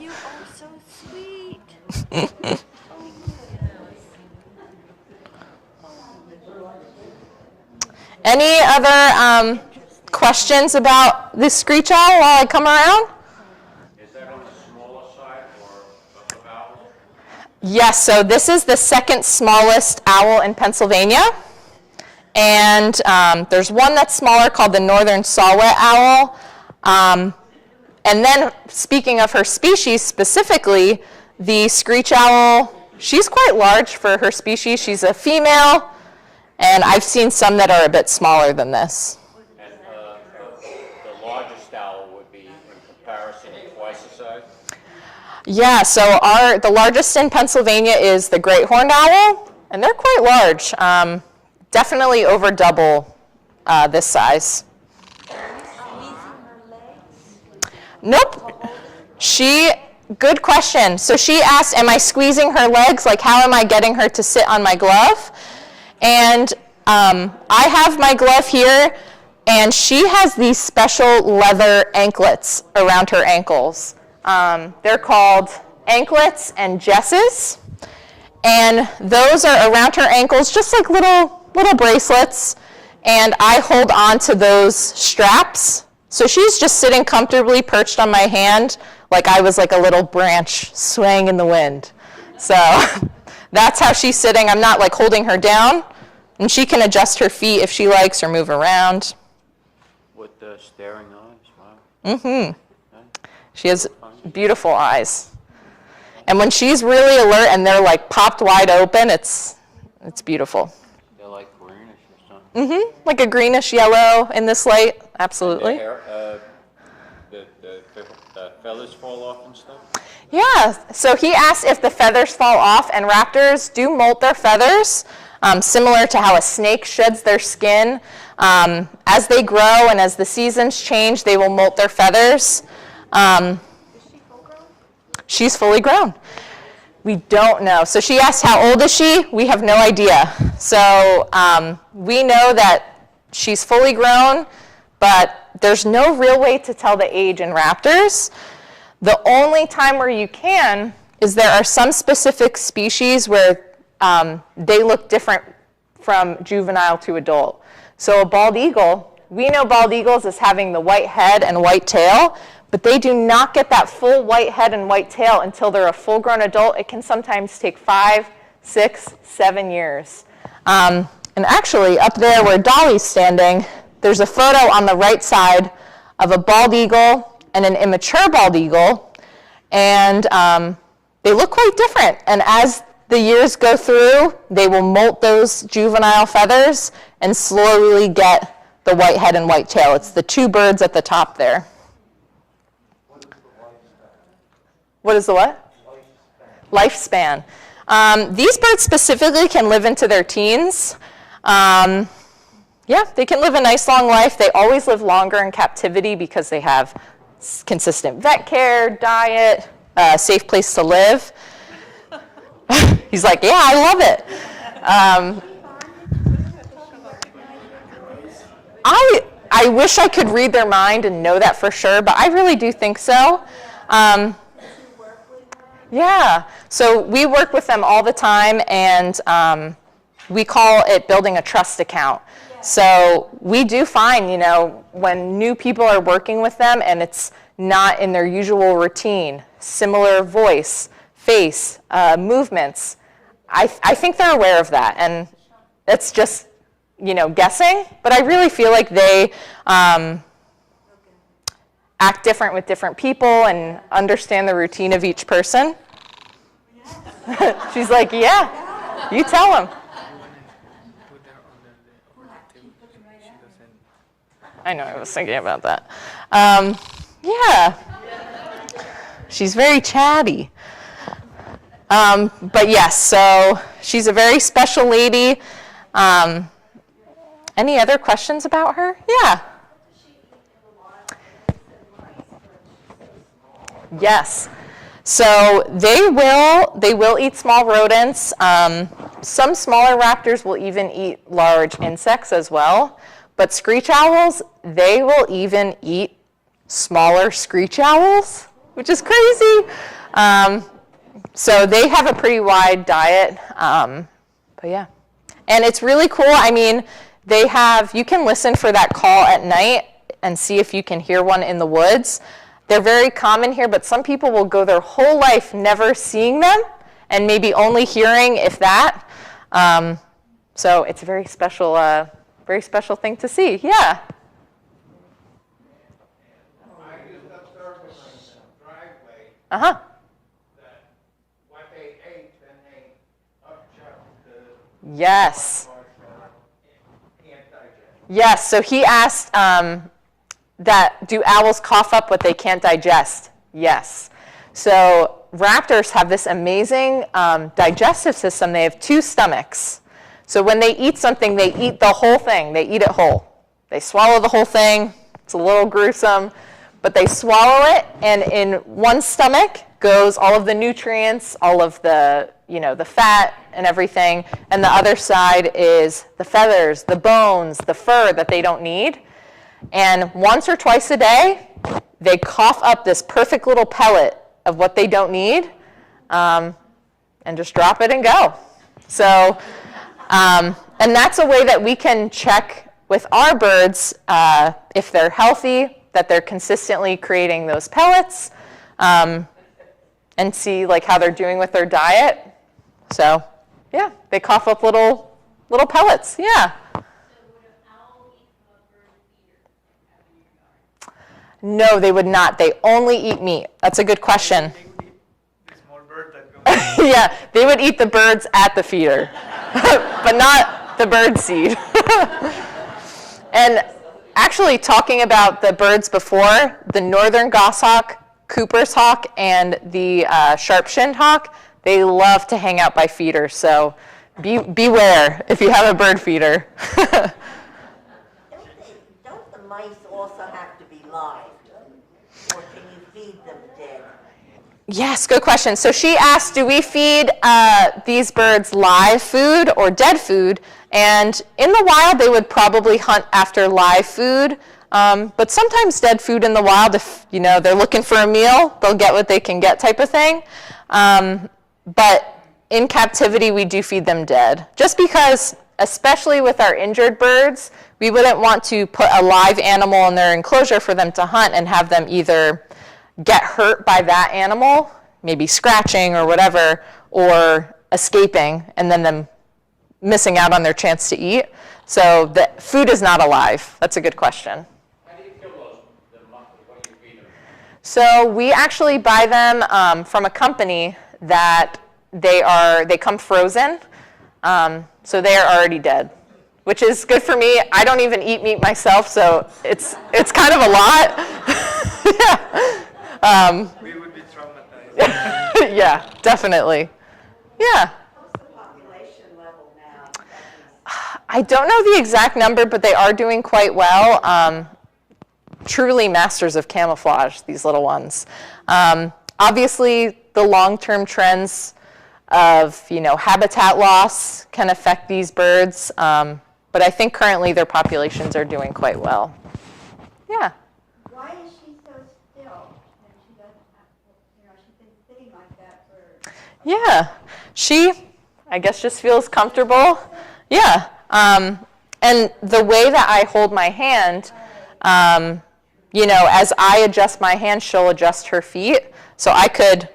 you are so sweet. Any other questions about this screech owl while I come around? Is that on the smaller side or of owls? Yes, so this is the second smallest owl in Pennsylvania. And there's one that's smaller called the northern saw-whet owl. And then speaking of her species specifically, the screech owl, she's quite large for her species. She's a female, and I've seen some that are a bit smaller than this. And the largest owl would be, in comparison, twice the size? Yeah, so the largest in Pennsylvania is the great horned owl, and they're quite large. Definitely over double this size. Nope. Good question. So she asked, am I squeezing her legs? Like, how am I getting her to sit on my glove? And I have my glove here, and she has these special leather anklets around her ankles. They're called anklets and jesses. And those are around her ankles, just like little bracelets. And I hold on to those straps. So she's just sitting comfortably perched on my hand like I was like a little branch swaying in the wind. So that's how she's sitting. I'm not holding her down. And she can adjust her feet if she likes or move around. With the staring eyes, wow. Mm-hmm. She has beautiful eyes. And when she's really alert and they're popped wide open, it's beautiful. They're like greenish or something. Mm-hmm. Like a greenish yellow in this light. Absolutely. The feathers fall off and stuff? Yeah. So he asked if the feathers fall off, and raptors do molt their feathers, similar to how a snake sheds their skin. As they grow and as the seasons change, they will molt their feathers. Is she full grown? She's fully grown. We don't know. So she asked, how old is she? We have no idea. So we know that she's fully grown, but there's no real way to tell the age in raptors. The only time where you can is there are some specific species where they look different from juvenile to adult. So a bald eagle, we know bald eagles as having the white head and white tail, but they do not get that full white head and white tail until they're a full-grown adult. It can sometimes take 5, 6, 7 years. And actually, up there where Dolly's standing, there's a photo on the right side of a bald eagle and an immature bald eagle, and they look quite different. And as the years go through, they will molt those juvenile feathers and slowly get the white head and white tail. It's the two birds at the top there. What is the what? Lifespan. These birds specifically can live into their teens. Yeah, they can live a nice long life. They always live longer in captivity because they have consistent vet care, diet, safe place to live. He's like, yeah, I love it. I wish I could read their mind and know that for sure, but I really do think so. Yeah, so we work with them all the time, and we call it building a trust account. So we do find, you know, when new people are working with them and it's not in their usual routine, similar voice, face, movements, I think they're aware of that. And it's just, you know, guessing, but I really feel like they act different with different people and understand the routine of each person. She's like, yeah, you tell them. I know, I was thinking about that. Yeah, she's very chatty. But yes, so she's a very special lady. Any other questions about her? Yeah. Yes. So they will eat small rodents. Some smaller raptors will even eat large insects as well. But screech owls, they will even eat smaller screech owls, which is crazy. So they have a pretty wide diet. But yeah. And it's really cool. I mean, you can listen for that call at night and see if you can hear one in the woods. They're very common here, but some people will go their whole life never seeing them and maybe only hearing, if that. So it's a very special thing to see. Yeah. I used to observe in my driveway Uh-huh. that what they ate, then they upchucked the Yes. parts that can't digest. Yes, so he asked that do owls cough up what they can't digest? Yes. So raptors have this amazing digestive system. They have 2 stomachs. So when they eat something, they eat the whole thing. They eat it whole. They swallow the whole thing. It's a little gruesome, but they swallow it, and in one stomach goes all of the nutrients, all of the, you know, the fat and everything, and the other side is the feathers, the bones, the fur that they don't need. And once or twice a day, they cough up this perfect little pellet of what they don't need, and just drop it and go. So, and that's a way that we can check with our birds if they're healthy, that they're consistently creating those pellets, and see like how they're doing with their diet. So, yeah, they cough up little pellets. Yeah. No, they would not. They only eat meat. That's a good question. They would eat the small bird that goes. Yeah, they would eat the birds at the feeder, but not the bird seed. And actually, talking about the birds before, the northern goshawk, Cooper's hawk, and the sharp-shinned hawk, they love to hang out by feeders. So beware if you have a bird feeder. Don't the mice also have to be live? Or can you feed them dead? Yes, good question. So she asked, do we feed these birds live food or dead food? And in the wild, they would probably hunt after live food. But sometimes dead food in the wild, if you know they're looking for a meal, they'll get what they can get type of thing. But in captivity, we do feed them dead. Just because, especially with our injured birds, we wouldn't want to put a live animal in their enclosure for them to hunt and have them either get hurt by that animal, maybe scratching or whatever, or escaping, and then them missing out on their chance to eat. So the food is not alive. That's a good question. How do you kill those, what do you feed them? So we actually buy them from a company that they come frozen. So they are already dead, which is good for me. I don't even eat meat myself, so it's kind of a lot. Yeah. We would be traumatized. Yeah, definitely. Yeah. What's the population level now? I don't know the exact number, but they are doing quite well. Truly masters of camouflage, these little ones. Obviously, the long-term trends of habitat loss can affect these birds, but I think currently their populations are doing quite well. Yeah. Why is she so still? And she doesn't have, she's been sitting like that for. Yeah, she, I guess, just feels comfortable. Yeah, and the way that I hold my hand, as I adjust my hand, she'll adjust her feet. So I could,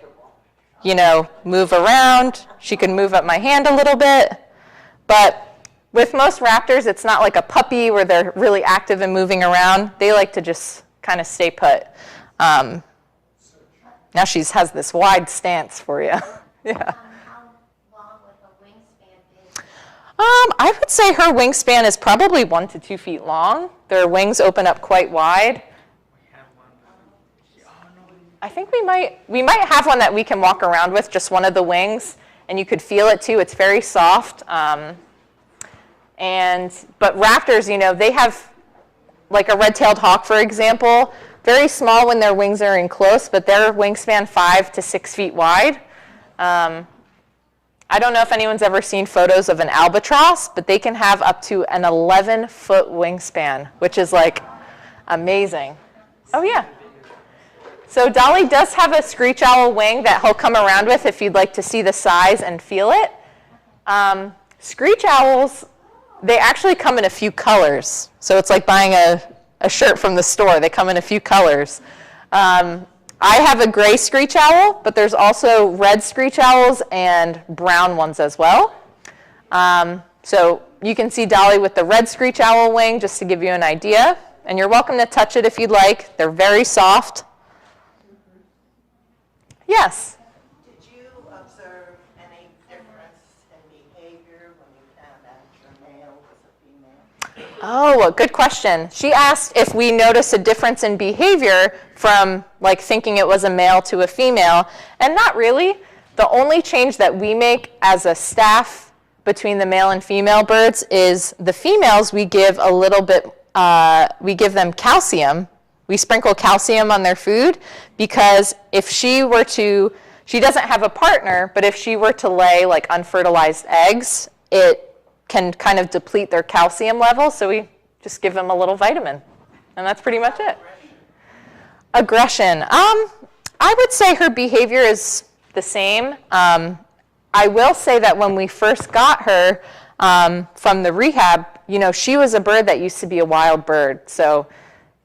move around. She could move up my hand a little bit. But with most raptors, it's not like a puppy where they're really active and moving around. They like to just kind of stay put. Now she has this wide stance for you. Yeah. How long would the wingspan be? I would say her wingspan is probably 1 to 2 feet long. Their wings open up quite wide. I think we might have one that we can walk around with, just one of the wings, and you could feel it too. It's very soft. But raptors, they have, like a red-tailed hawk, for example, very small when their wings are in close, but their wingspan 5 to 6 feet wide. I don't know if anyone's ever seen photos of an albatross, but they can have up to an 11-foot wingspan, which is like amazing. Oh yeah. So Dolly does have a screech owl wing that he'll come around with if you'd like to see the size and feel it. Screech owls, they actually come in a few colors. So it's like buying a shirt from the store. They come in a few colors. I have a gray screech owl, but there's also red screech owls and brown ones as well. So you can see Dolly with the red screech owl wing, just to give you an idea. And you're welcome to touch it if you'd like. They're very soft. Yes? Did you observe any difference in behavior when you found out your male was a female? Oh, good question. She asked if we notice a difference in behavior from thinking it was a male to a female, and not really. The only change that we make as a staff between the male and female birds is the females, we give a little bit, we give them calcium. We sprinkle calcium on their food because if she doesn't have a partner, but if she were to lay unfertilized eggs, it can kind of deplete their calcium levels, so we just give them a little vitamin, and that's pretty much it. Aggression. I would say her behavior is the same. I will say that when we first got her from the rehab, she was a bird that used to be a wild bird. So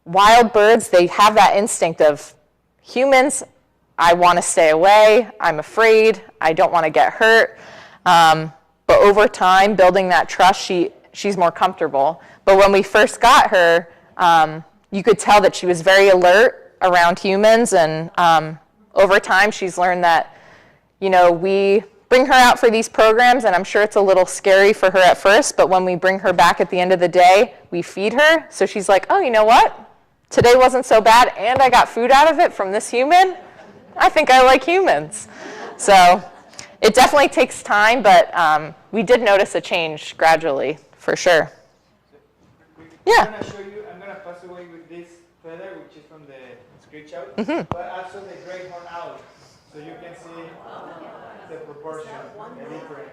wild birds, they have that instinct of humans, I want to stay away, I'm afraid, I don't want to get hurt. But over time, building that trust, she's more comfortable. But when we first got her, you could tell that she was very alert around humans, and over time she's learned that, we bring her out for these programs, and I'm sure it's a little scary for her at first, but when we bring her back at the end of the day, we feed her. So she's like, oh, you know what? Today wasn't so bad, and I got food out of it from this human. I think I like humans. So it definitely takes time, but we did notice a change gradually, for sure. Yeah. I'm going to show you, I'm going to pass away with this feather, which is from the screech owl, but also the great horn owl. So you can see the proportion, the difference.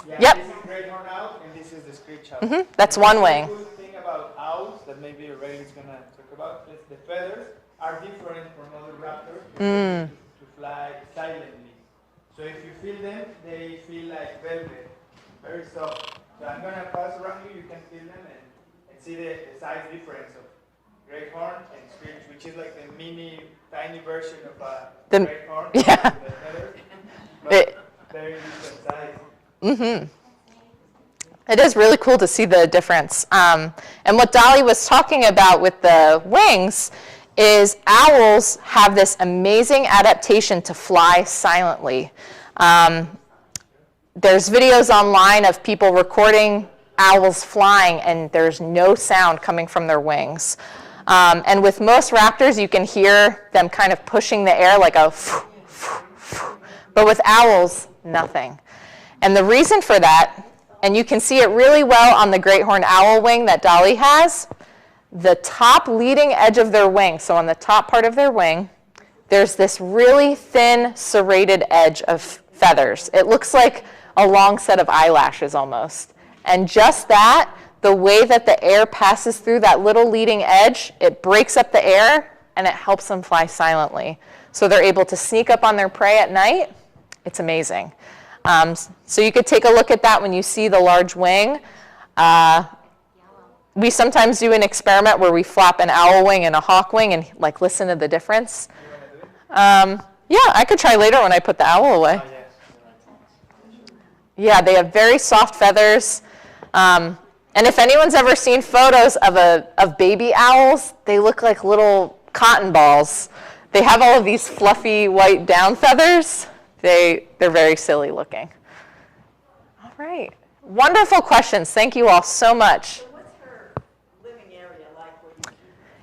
Yeah, Yep. This is great horn owl, and this is the screech owl. That's one wing. The good thing about owls that maybe Ray is going to talk about is the feathers are different from other raptors to fly silently. So if you feel them, they feel like velvet, very soft. So I'm going to pass around you can feel them and see the size difference of great horn and screech, which is like the tiny version of a great horn. Yeah. The feathers, but very different size. It is really cool to see the difference. And what Dolly was talking about with the wings is owls have this amazing adaptation to fly silently. There's videos online of people recording owls flying, and there's no sound coming from their wings. And with most raptors, you can hear them kind of pushing the air like a but with owls, nothing. And the reason for that and you can see it really well on the great horned owl wing that Dolly has. The top leading edge of their wing, so on the top part of their wing, there's this really thin serrated edge of feathers. It looks like a long set of eyelashes almost. And just that, the way that the air passes through that little leading edge, it breaks up the air and it helps them fly silently. So they're able to sneak up on their prey at night. It's amazing. So you could take a look at that when you see the large wing. We sometimes do an experiment where we flap an owl wing and a hawk wing and like listen to the difference. Yeah, I could try later when I put the owl away. Yeah, they have very soft feathers. And if anyone's ever seen photos of baby owls, they look like little cotton balls. They have all of these fluffy white down feathers. They're very silly looking. All right. Wonderful questions. Thank you all so much. So what's her living area like?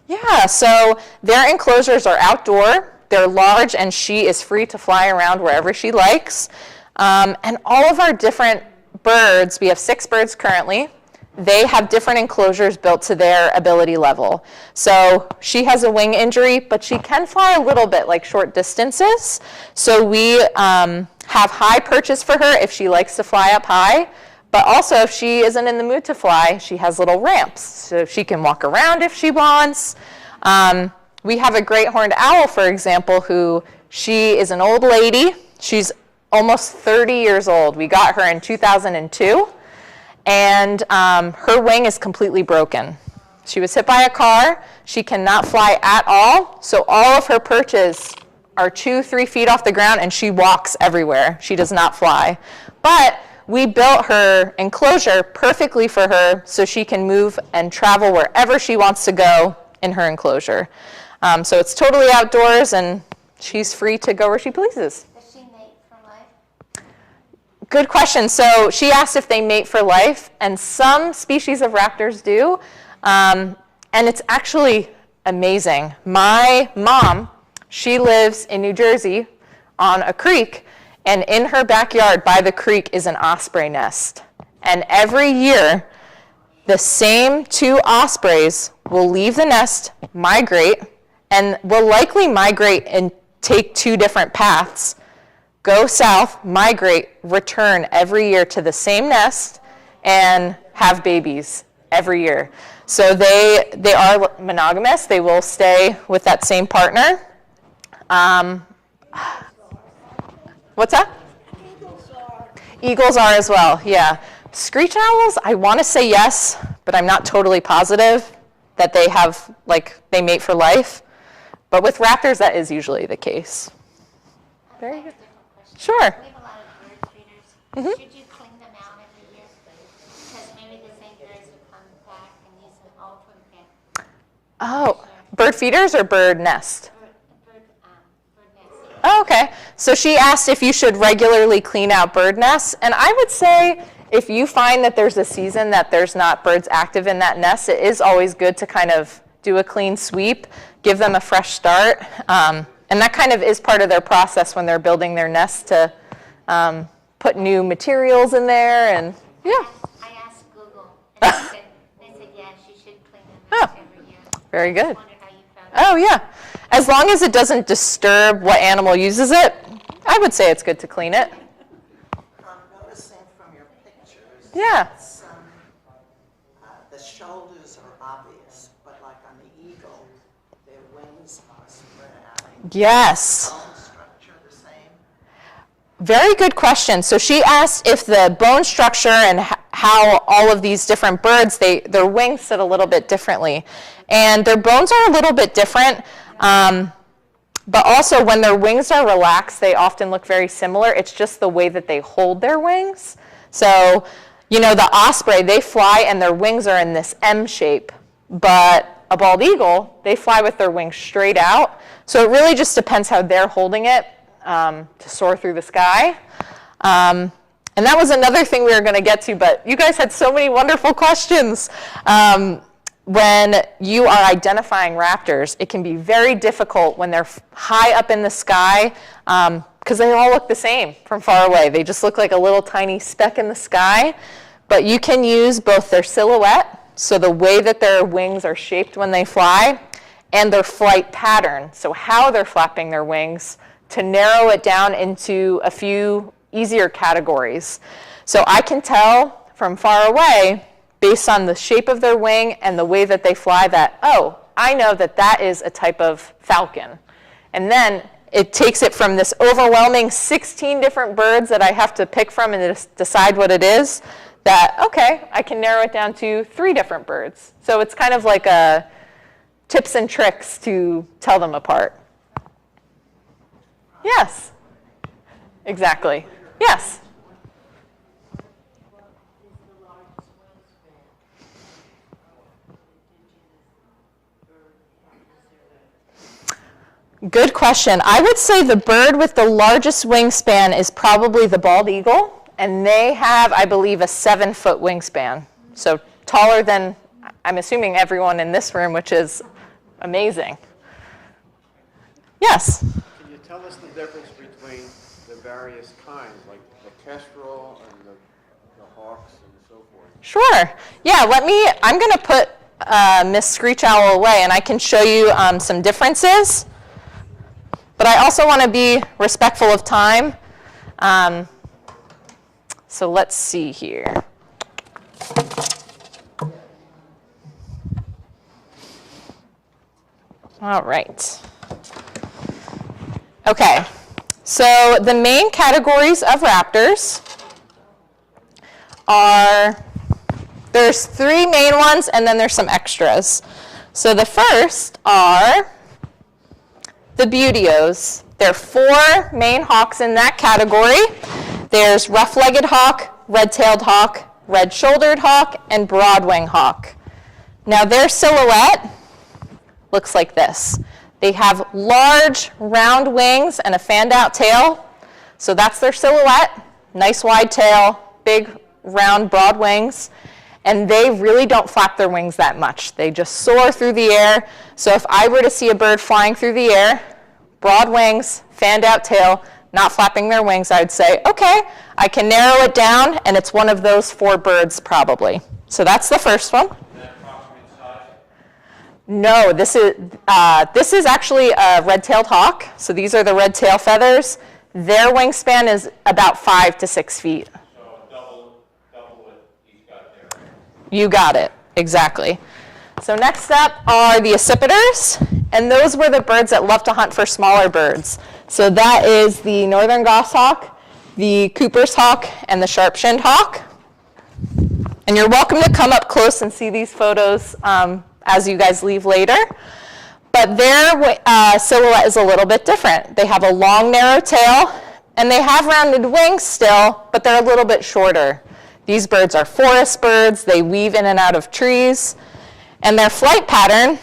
Yeah, so their enclosures are outdoor. They're large, and she is free to fly around wherever she likes. And all of our different birds, we have 6 birds currently, they have different enclosures built to their ability level. So she has a wing injury, but she can fly a little bit, like short distances. So we have high perches for her if she likes to fly up high. But also, if she isn't in the mood to fly, she has little ramps. So she can walk around if she wants. We have a great horned owl, for example, who she is an old lady. She's almost 30 years old. We got her in 2002. And her wing is completely broken. She was hit by a car. She cannot fly at all. So all of her perches are 2-3 feet off the ground, and she walks everywhere. She does not fly. But we built her enclosure perfectly for her so she can move and travel wherever she wants to go in her enclosure. So it's totally outdoors, and she's free to go where she pleases. Does she mate for life? Good question. So she asked if they mate for life, and some species of raptors do. And it's actually amazing. My mom, she lives in New Jersey on a creek, and in her backyard by the creek is an osprey nest. And every year, the same 2 ospreys will leave the nest, migrate, and will likely migrate and take 2 different paths. Go south, migrate, return every year to the same nest, and have babies every year. So they are monogamous. They will stay with that same partner. What's that? Eagles are as well, yeah. Screech owls, I want to say yes, but I'm not totally positive that they have, like, they mate for life. But with raptors, that is usually the case. Very good. Sure. We have a lot of bird feeders. Should you clean them out every year? Because maybe the same birds would come back and use an alternate. Oh, bird feeders or bird nest? Bird nest. Oh, okay. So she asked if you should regularly clean out bird nests. And I would say if you find that there's a season that there's not birds active in that nest, it is always good to kind of do a clean sweep, give them a fresh start. And that kind of is part of their process when they're building their nest to put new materials in there. And yeah. I asked Google, and they said yes, you should clean them out every year. Very good. I wondered how you found Oh, yeah. As long as it doesn't disturb what animal uses it, I would say it's good to clean it. I'm noticing from your pictures. Yeah. that some, the shoulders are obvious, but like on the eagle, their wings are spread out. Yes. Bone structure the same? Very good question. So she asked if the bone structure and how all of these different birds, their wings sit a little bit differently. And their bones are a little bit different. But also when their wings are relaxed, they often look very similar. It's just the way that they hold their wings. So, you know, the osprey, they fly and their wings are in this M shape. But a bald eagle, they fly with their wings straight out. So it really just depends how they're holding it to soar through the sky. And that was another thing we were going to get to, but you guys had so many wonderful questions. When you are identifying raptors, it can be very difficult when they're high up in the sky because they all look the same from far away. They just look like a little tiny speck in the sky. but you can use both their silhouette, so the way that their wings are shaped when they fly, and their flight pattern, so how they're flapping their wings, to narrow it down into a few easier categories. So I can tell from far away, based on the shape of their wing and the way that they fly, that, oh, I know that that is a type of falcon. And then it takes it from this overwhelming 16 different birds that I have to pick from and decide what it is, that, okay, I can narrow it down to 3 different birds. So it's kind of like a tips and tricks to tell them apart. Yes, exactly. Yes. Good question. I would say the bird with the largest wingspan is probably the bald eagle, and they have, I believe, a 7-foot wingspan. So taller than, I'm assuming, everyone in this room, which is amazing. Yes? Can you tell us the difference between the various kinds, like the kestrel and the hawks and so forth? Sure. Yeah, I'm going to put Miss Screech Owl away, and I can show you some differences. But I also want to be respectful of time. So let's see here. All right. Okay. So the main categories of raptors are, there's 3 main ones, and then there's some extras. So the first are the Buteos. There are 4 main hawks in that category. There's rough-legged hawk, red-tailed hawk, red-shouldered hawk, and broad-wing hawk. Now their silhouette looks like this. They have large, round wings and a fanned-out tail. So that's their silhouette. Nice wide tail, big, round, broad wings. And they really don't flap their wings that much. They just soar through the air. So if I were to see a bird flying through the air, broad wings, fanned out tail, not flapping their wings, I'd say, okay, I can narrow it down, and it's one of those 4 birds probably. So that's the first one. Is that approximate size? No, this is actually a red-tailed hawk. So these are the red tail feathers. Their wingspan is about 5 to 6 feet. Double what he's got there. You got it, exactly. So next up are the accipiters, and those were the birds that love to hunt for smaller birds. So that is the northern goshawk, the Cooper's hawk, and the sharp-shinned hawk. And you're welcome to come up close and see these photos as you guys leave later. But their silhouette is a little bit different. They have a long, narrow tail, and they have rounded wings still, but they're a little bit shorter. These birds are forest birds. They weave in and out of trees. And their flight pattern,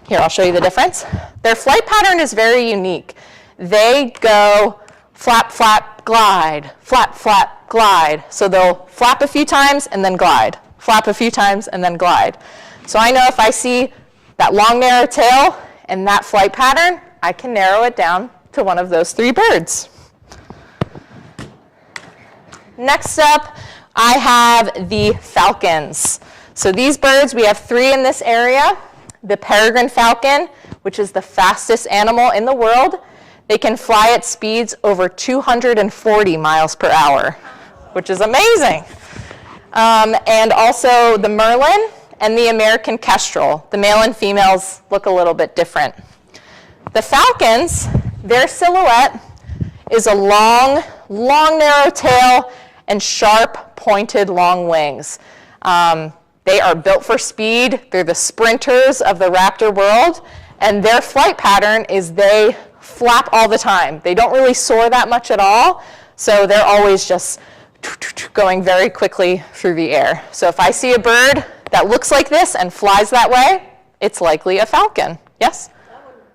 here, I'll show you the difference. Their flight pattern is very unique. They go flap, flap, glide, flap, flap, glide. So they'll flap a few times and then glide, flap a few times and then glide. So I know if I see that long, narrow tail and that flight pattern, I can narrow it down to one of those 3 birds. Next up, I have the falcons. So these birds, we have 3 in this area. The peregrine falcon, which is the fastest animal in the world. They can fly at speeds over 240 miles per hour, which is amazing. And also the merlin and the American kestrel. The male and females look a little bit different. The falcons, their silhouette is a long, narrow tail and sharp, pointed, long wings. They are built for speed. They're the sprinters of the raptor world. And their flight pattern is they flap all the time. They don't really soar that much at all. So they're always just going very quickly through the air. So if I see a bird that looks like this and flies that way, it's likely a falcon. Yes?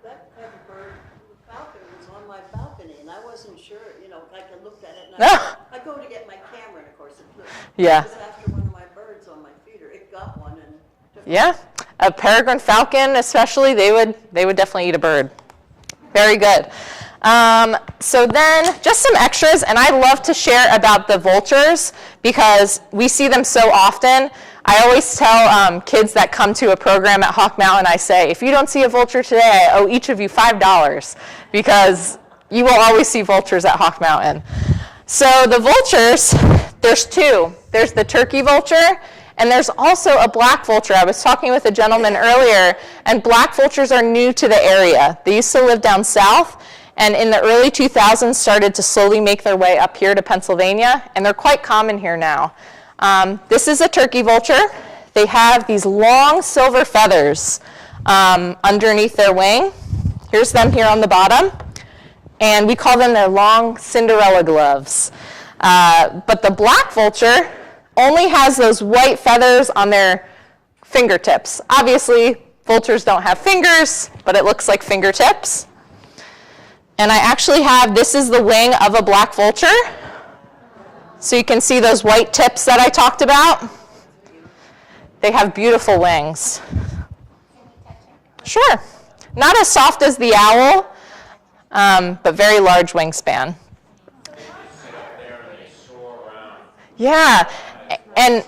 That type of bird, the falcon, was on my balcony, and I wasn't sure, I could look at it, and I go to get my camera, and of course it flew. Yeah. It was after one of my birds on my feeder. It got one, and Yeah, a peregrine falcon especially, they would definitely eat a bird. Very good. So then, just some extras, and I love to share about the vultures because we see them so often. I always tell kids that come to a program at Hawk Mountain, I say, if you don't see a vulture today, I owe each of you $5 because you will always see vultures at Hawk Mountain. So the vultures, there's two. There's the turkey vulture, and there's also a black vulture. I was talking with a gentleman earlier, and black vultures are new to the area. They used to live down south, and in the early 2000s started to slowly make their way up here to Pennsylvania, and they're quite common here now. This is a turkey vulture. They have these long silver feathers underneath their wing. Here's them here on the bottom, and we call them their long Cinderella gloves. But the black vulture only has those white feathers on their fingertips. Obviously, vultures don't have fingers, but it looks like fingertips. And I actually have, this is the wing of a black vulture. So you can see those white tips that I talked about. They have beautiful wings. Sure. Not as soft as the owl, but very large wingspan. Yeah. And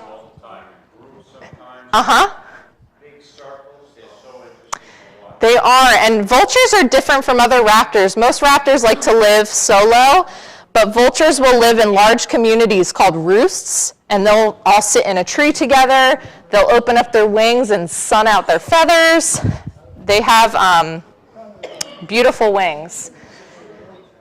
they are, and vultures are different from other raptors. Most raptors like to live solo, but vultures will live in large communities called roosts, and they'll all sit in a tree together. They'll open up their wings and sun out their feathers. They have beautiful wings.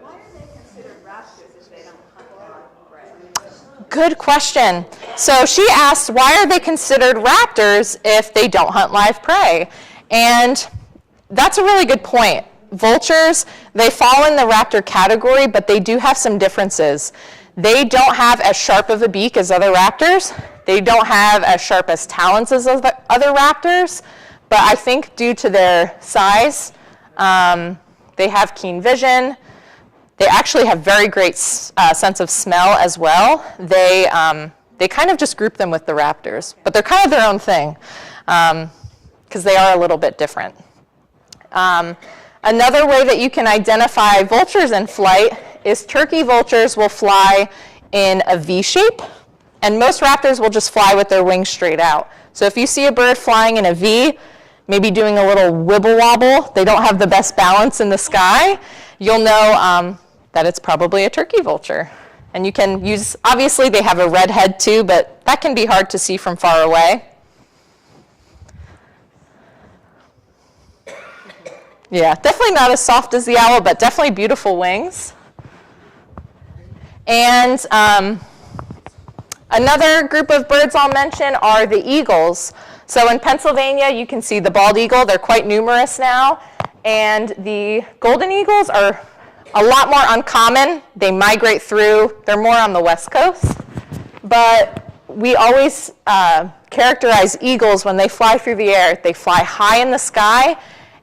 Why are they considered raptors if they don't hunt live prey? Good question. So she asked, why are they considered raptors if they don't hunt live prey? And that's a really good point. Vultures, they fall in the raptor category, but they do have some differences. They don't have as sharp of a beak as other raptors. They don't have as sharp as talons as other raptors, but I think due to their size, they have keen vision. They actually have very great sense of smell as well. They kind of just group them with the raptors, but they're kind of their own thing because they are a little bit different. Another way that you can identify vultures in flight is turkey vultures will fly in a V shape, and most raptors will just fly with their wings straight out. So if you see a bird flying in a V, maybe doing a little wibble wobble, they don't have the best balance in the sky, you'll know that it's probably a turkey vulture. And you can use, obviously they have a red head too, but that can be hard to see from far away. Yeah, definitely not as soft as the owl, but definitely beautiful wings. And another group of birds I'll mention are the eagles. So in Pennsylvania, you can see the bald eagle. They're quite numerous now. And the golden eagles are a lot more uncommon. They migrate through. They're more on the West Coast. But we always characterize eagles when they fly through the air. They fly high in the sky,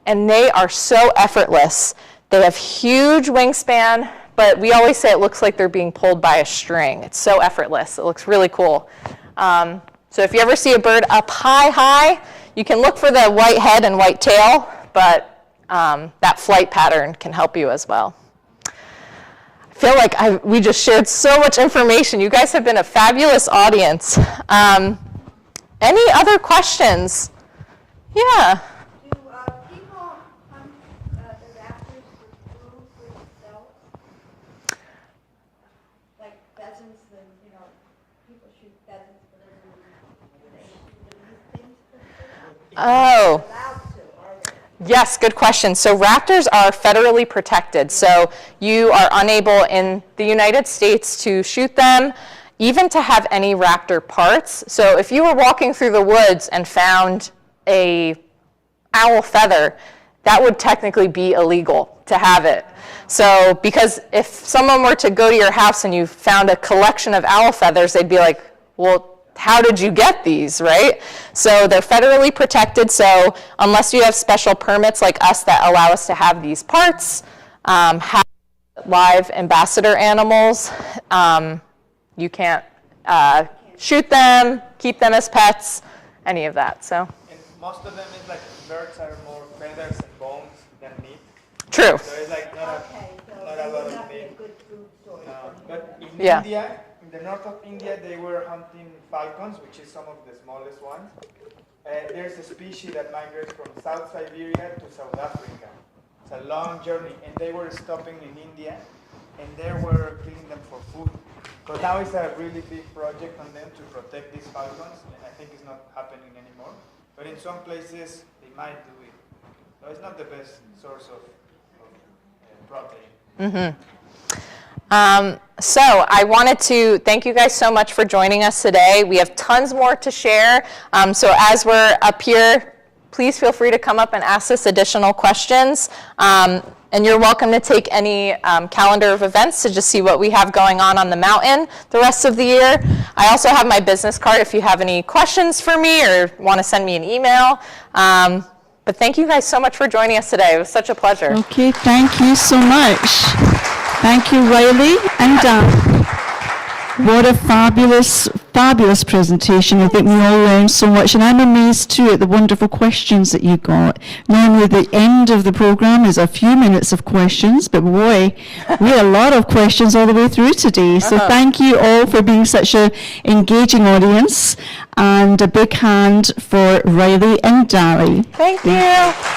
and they are so effortless. They have huge wingspan, but we always say it looks like they're being pulled by a string. It's so effortless. It looks really cool. So if you ever see a bird up high, you can look for the white head and white tail, but that flight pattern can help you as well. I feel like we just shared so much information. You guys have been a fabulous audience. Any other questions? Yeah. Do people hunt the raptors for food for themselves? Like pheasants, and people shoot pheasants for their food. Do they use things for food? Oh. Allowed to, are they? Yes, good question. So raptors are federally protected. So you are unable in the United States to shoot them, even to have any raptor parts. So if you were walking through the woods and found a owl feather, that would technically be illegal to have it. So because if someone were to go to your house and you found a collection of owl feathers, they'd be like, well, how did you get these, right? So they're federally protected, so unless you have special permits like us that allow us to have these parts, have live ambassador animals, you can't shoot them, keep them as pets, any of that, so. And most of them is like birds are more feathers and bones than meat. True. So it's like not Okay, so a lot would of not be a meat. good food source. But in Yeah. India, in the north of India, they were hunting falcons, which is some of the smallest ones. There's a species that migrates from South Siberia to South Africa. It's a long journey, and they were stopping in India, and they were killing them for food. But now it's a really big project on them to protect these falcons, and I think it's not happening anymore. But in some places, they might do it. So it's not the best source of protein. So I wanted to thank you guys so much for joining us today. We have tons more to share. So as we're up here, please feel free to come up and ask us additional questions. And you're welcome to take any calendar of events to just see what we have going on the mountain the rest of the year. I also have my business card if you have any questions for me or want to send me an email. But thank you guys so much for joining us today. It was such a pleasure. Okay, thank you so much. Thank you, Riley and Dan. What a fabulous, fabulous presentation. I think we all learned so much, and I'm amazed too at the wonderful questions that you got. Normally the end of the program is a few minutes of questions, but boy, we had a lot of questions all the way through today. So thank you all for being such an engaging audience, and a big hand for Riley and Dali. Thank you.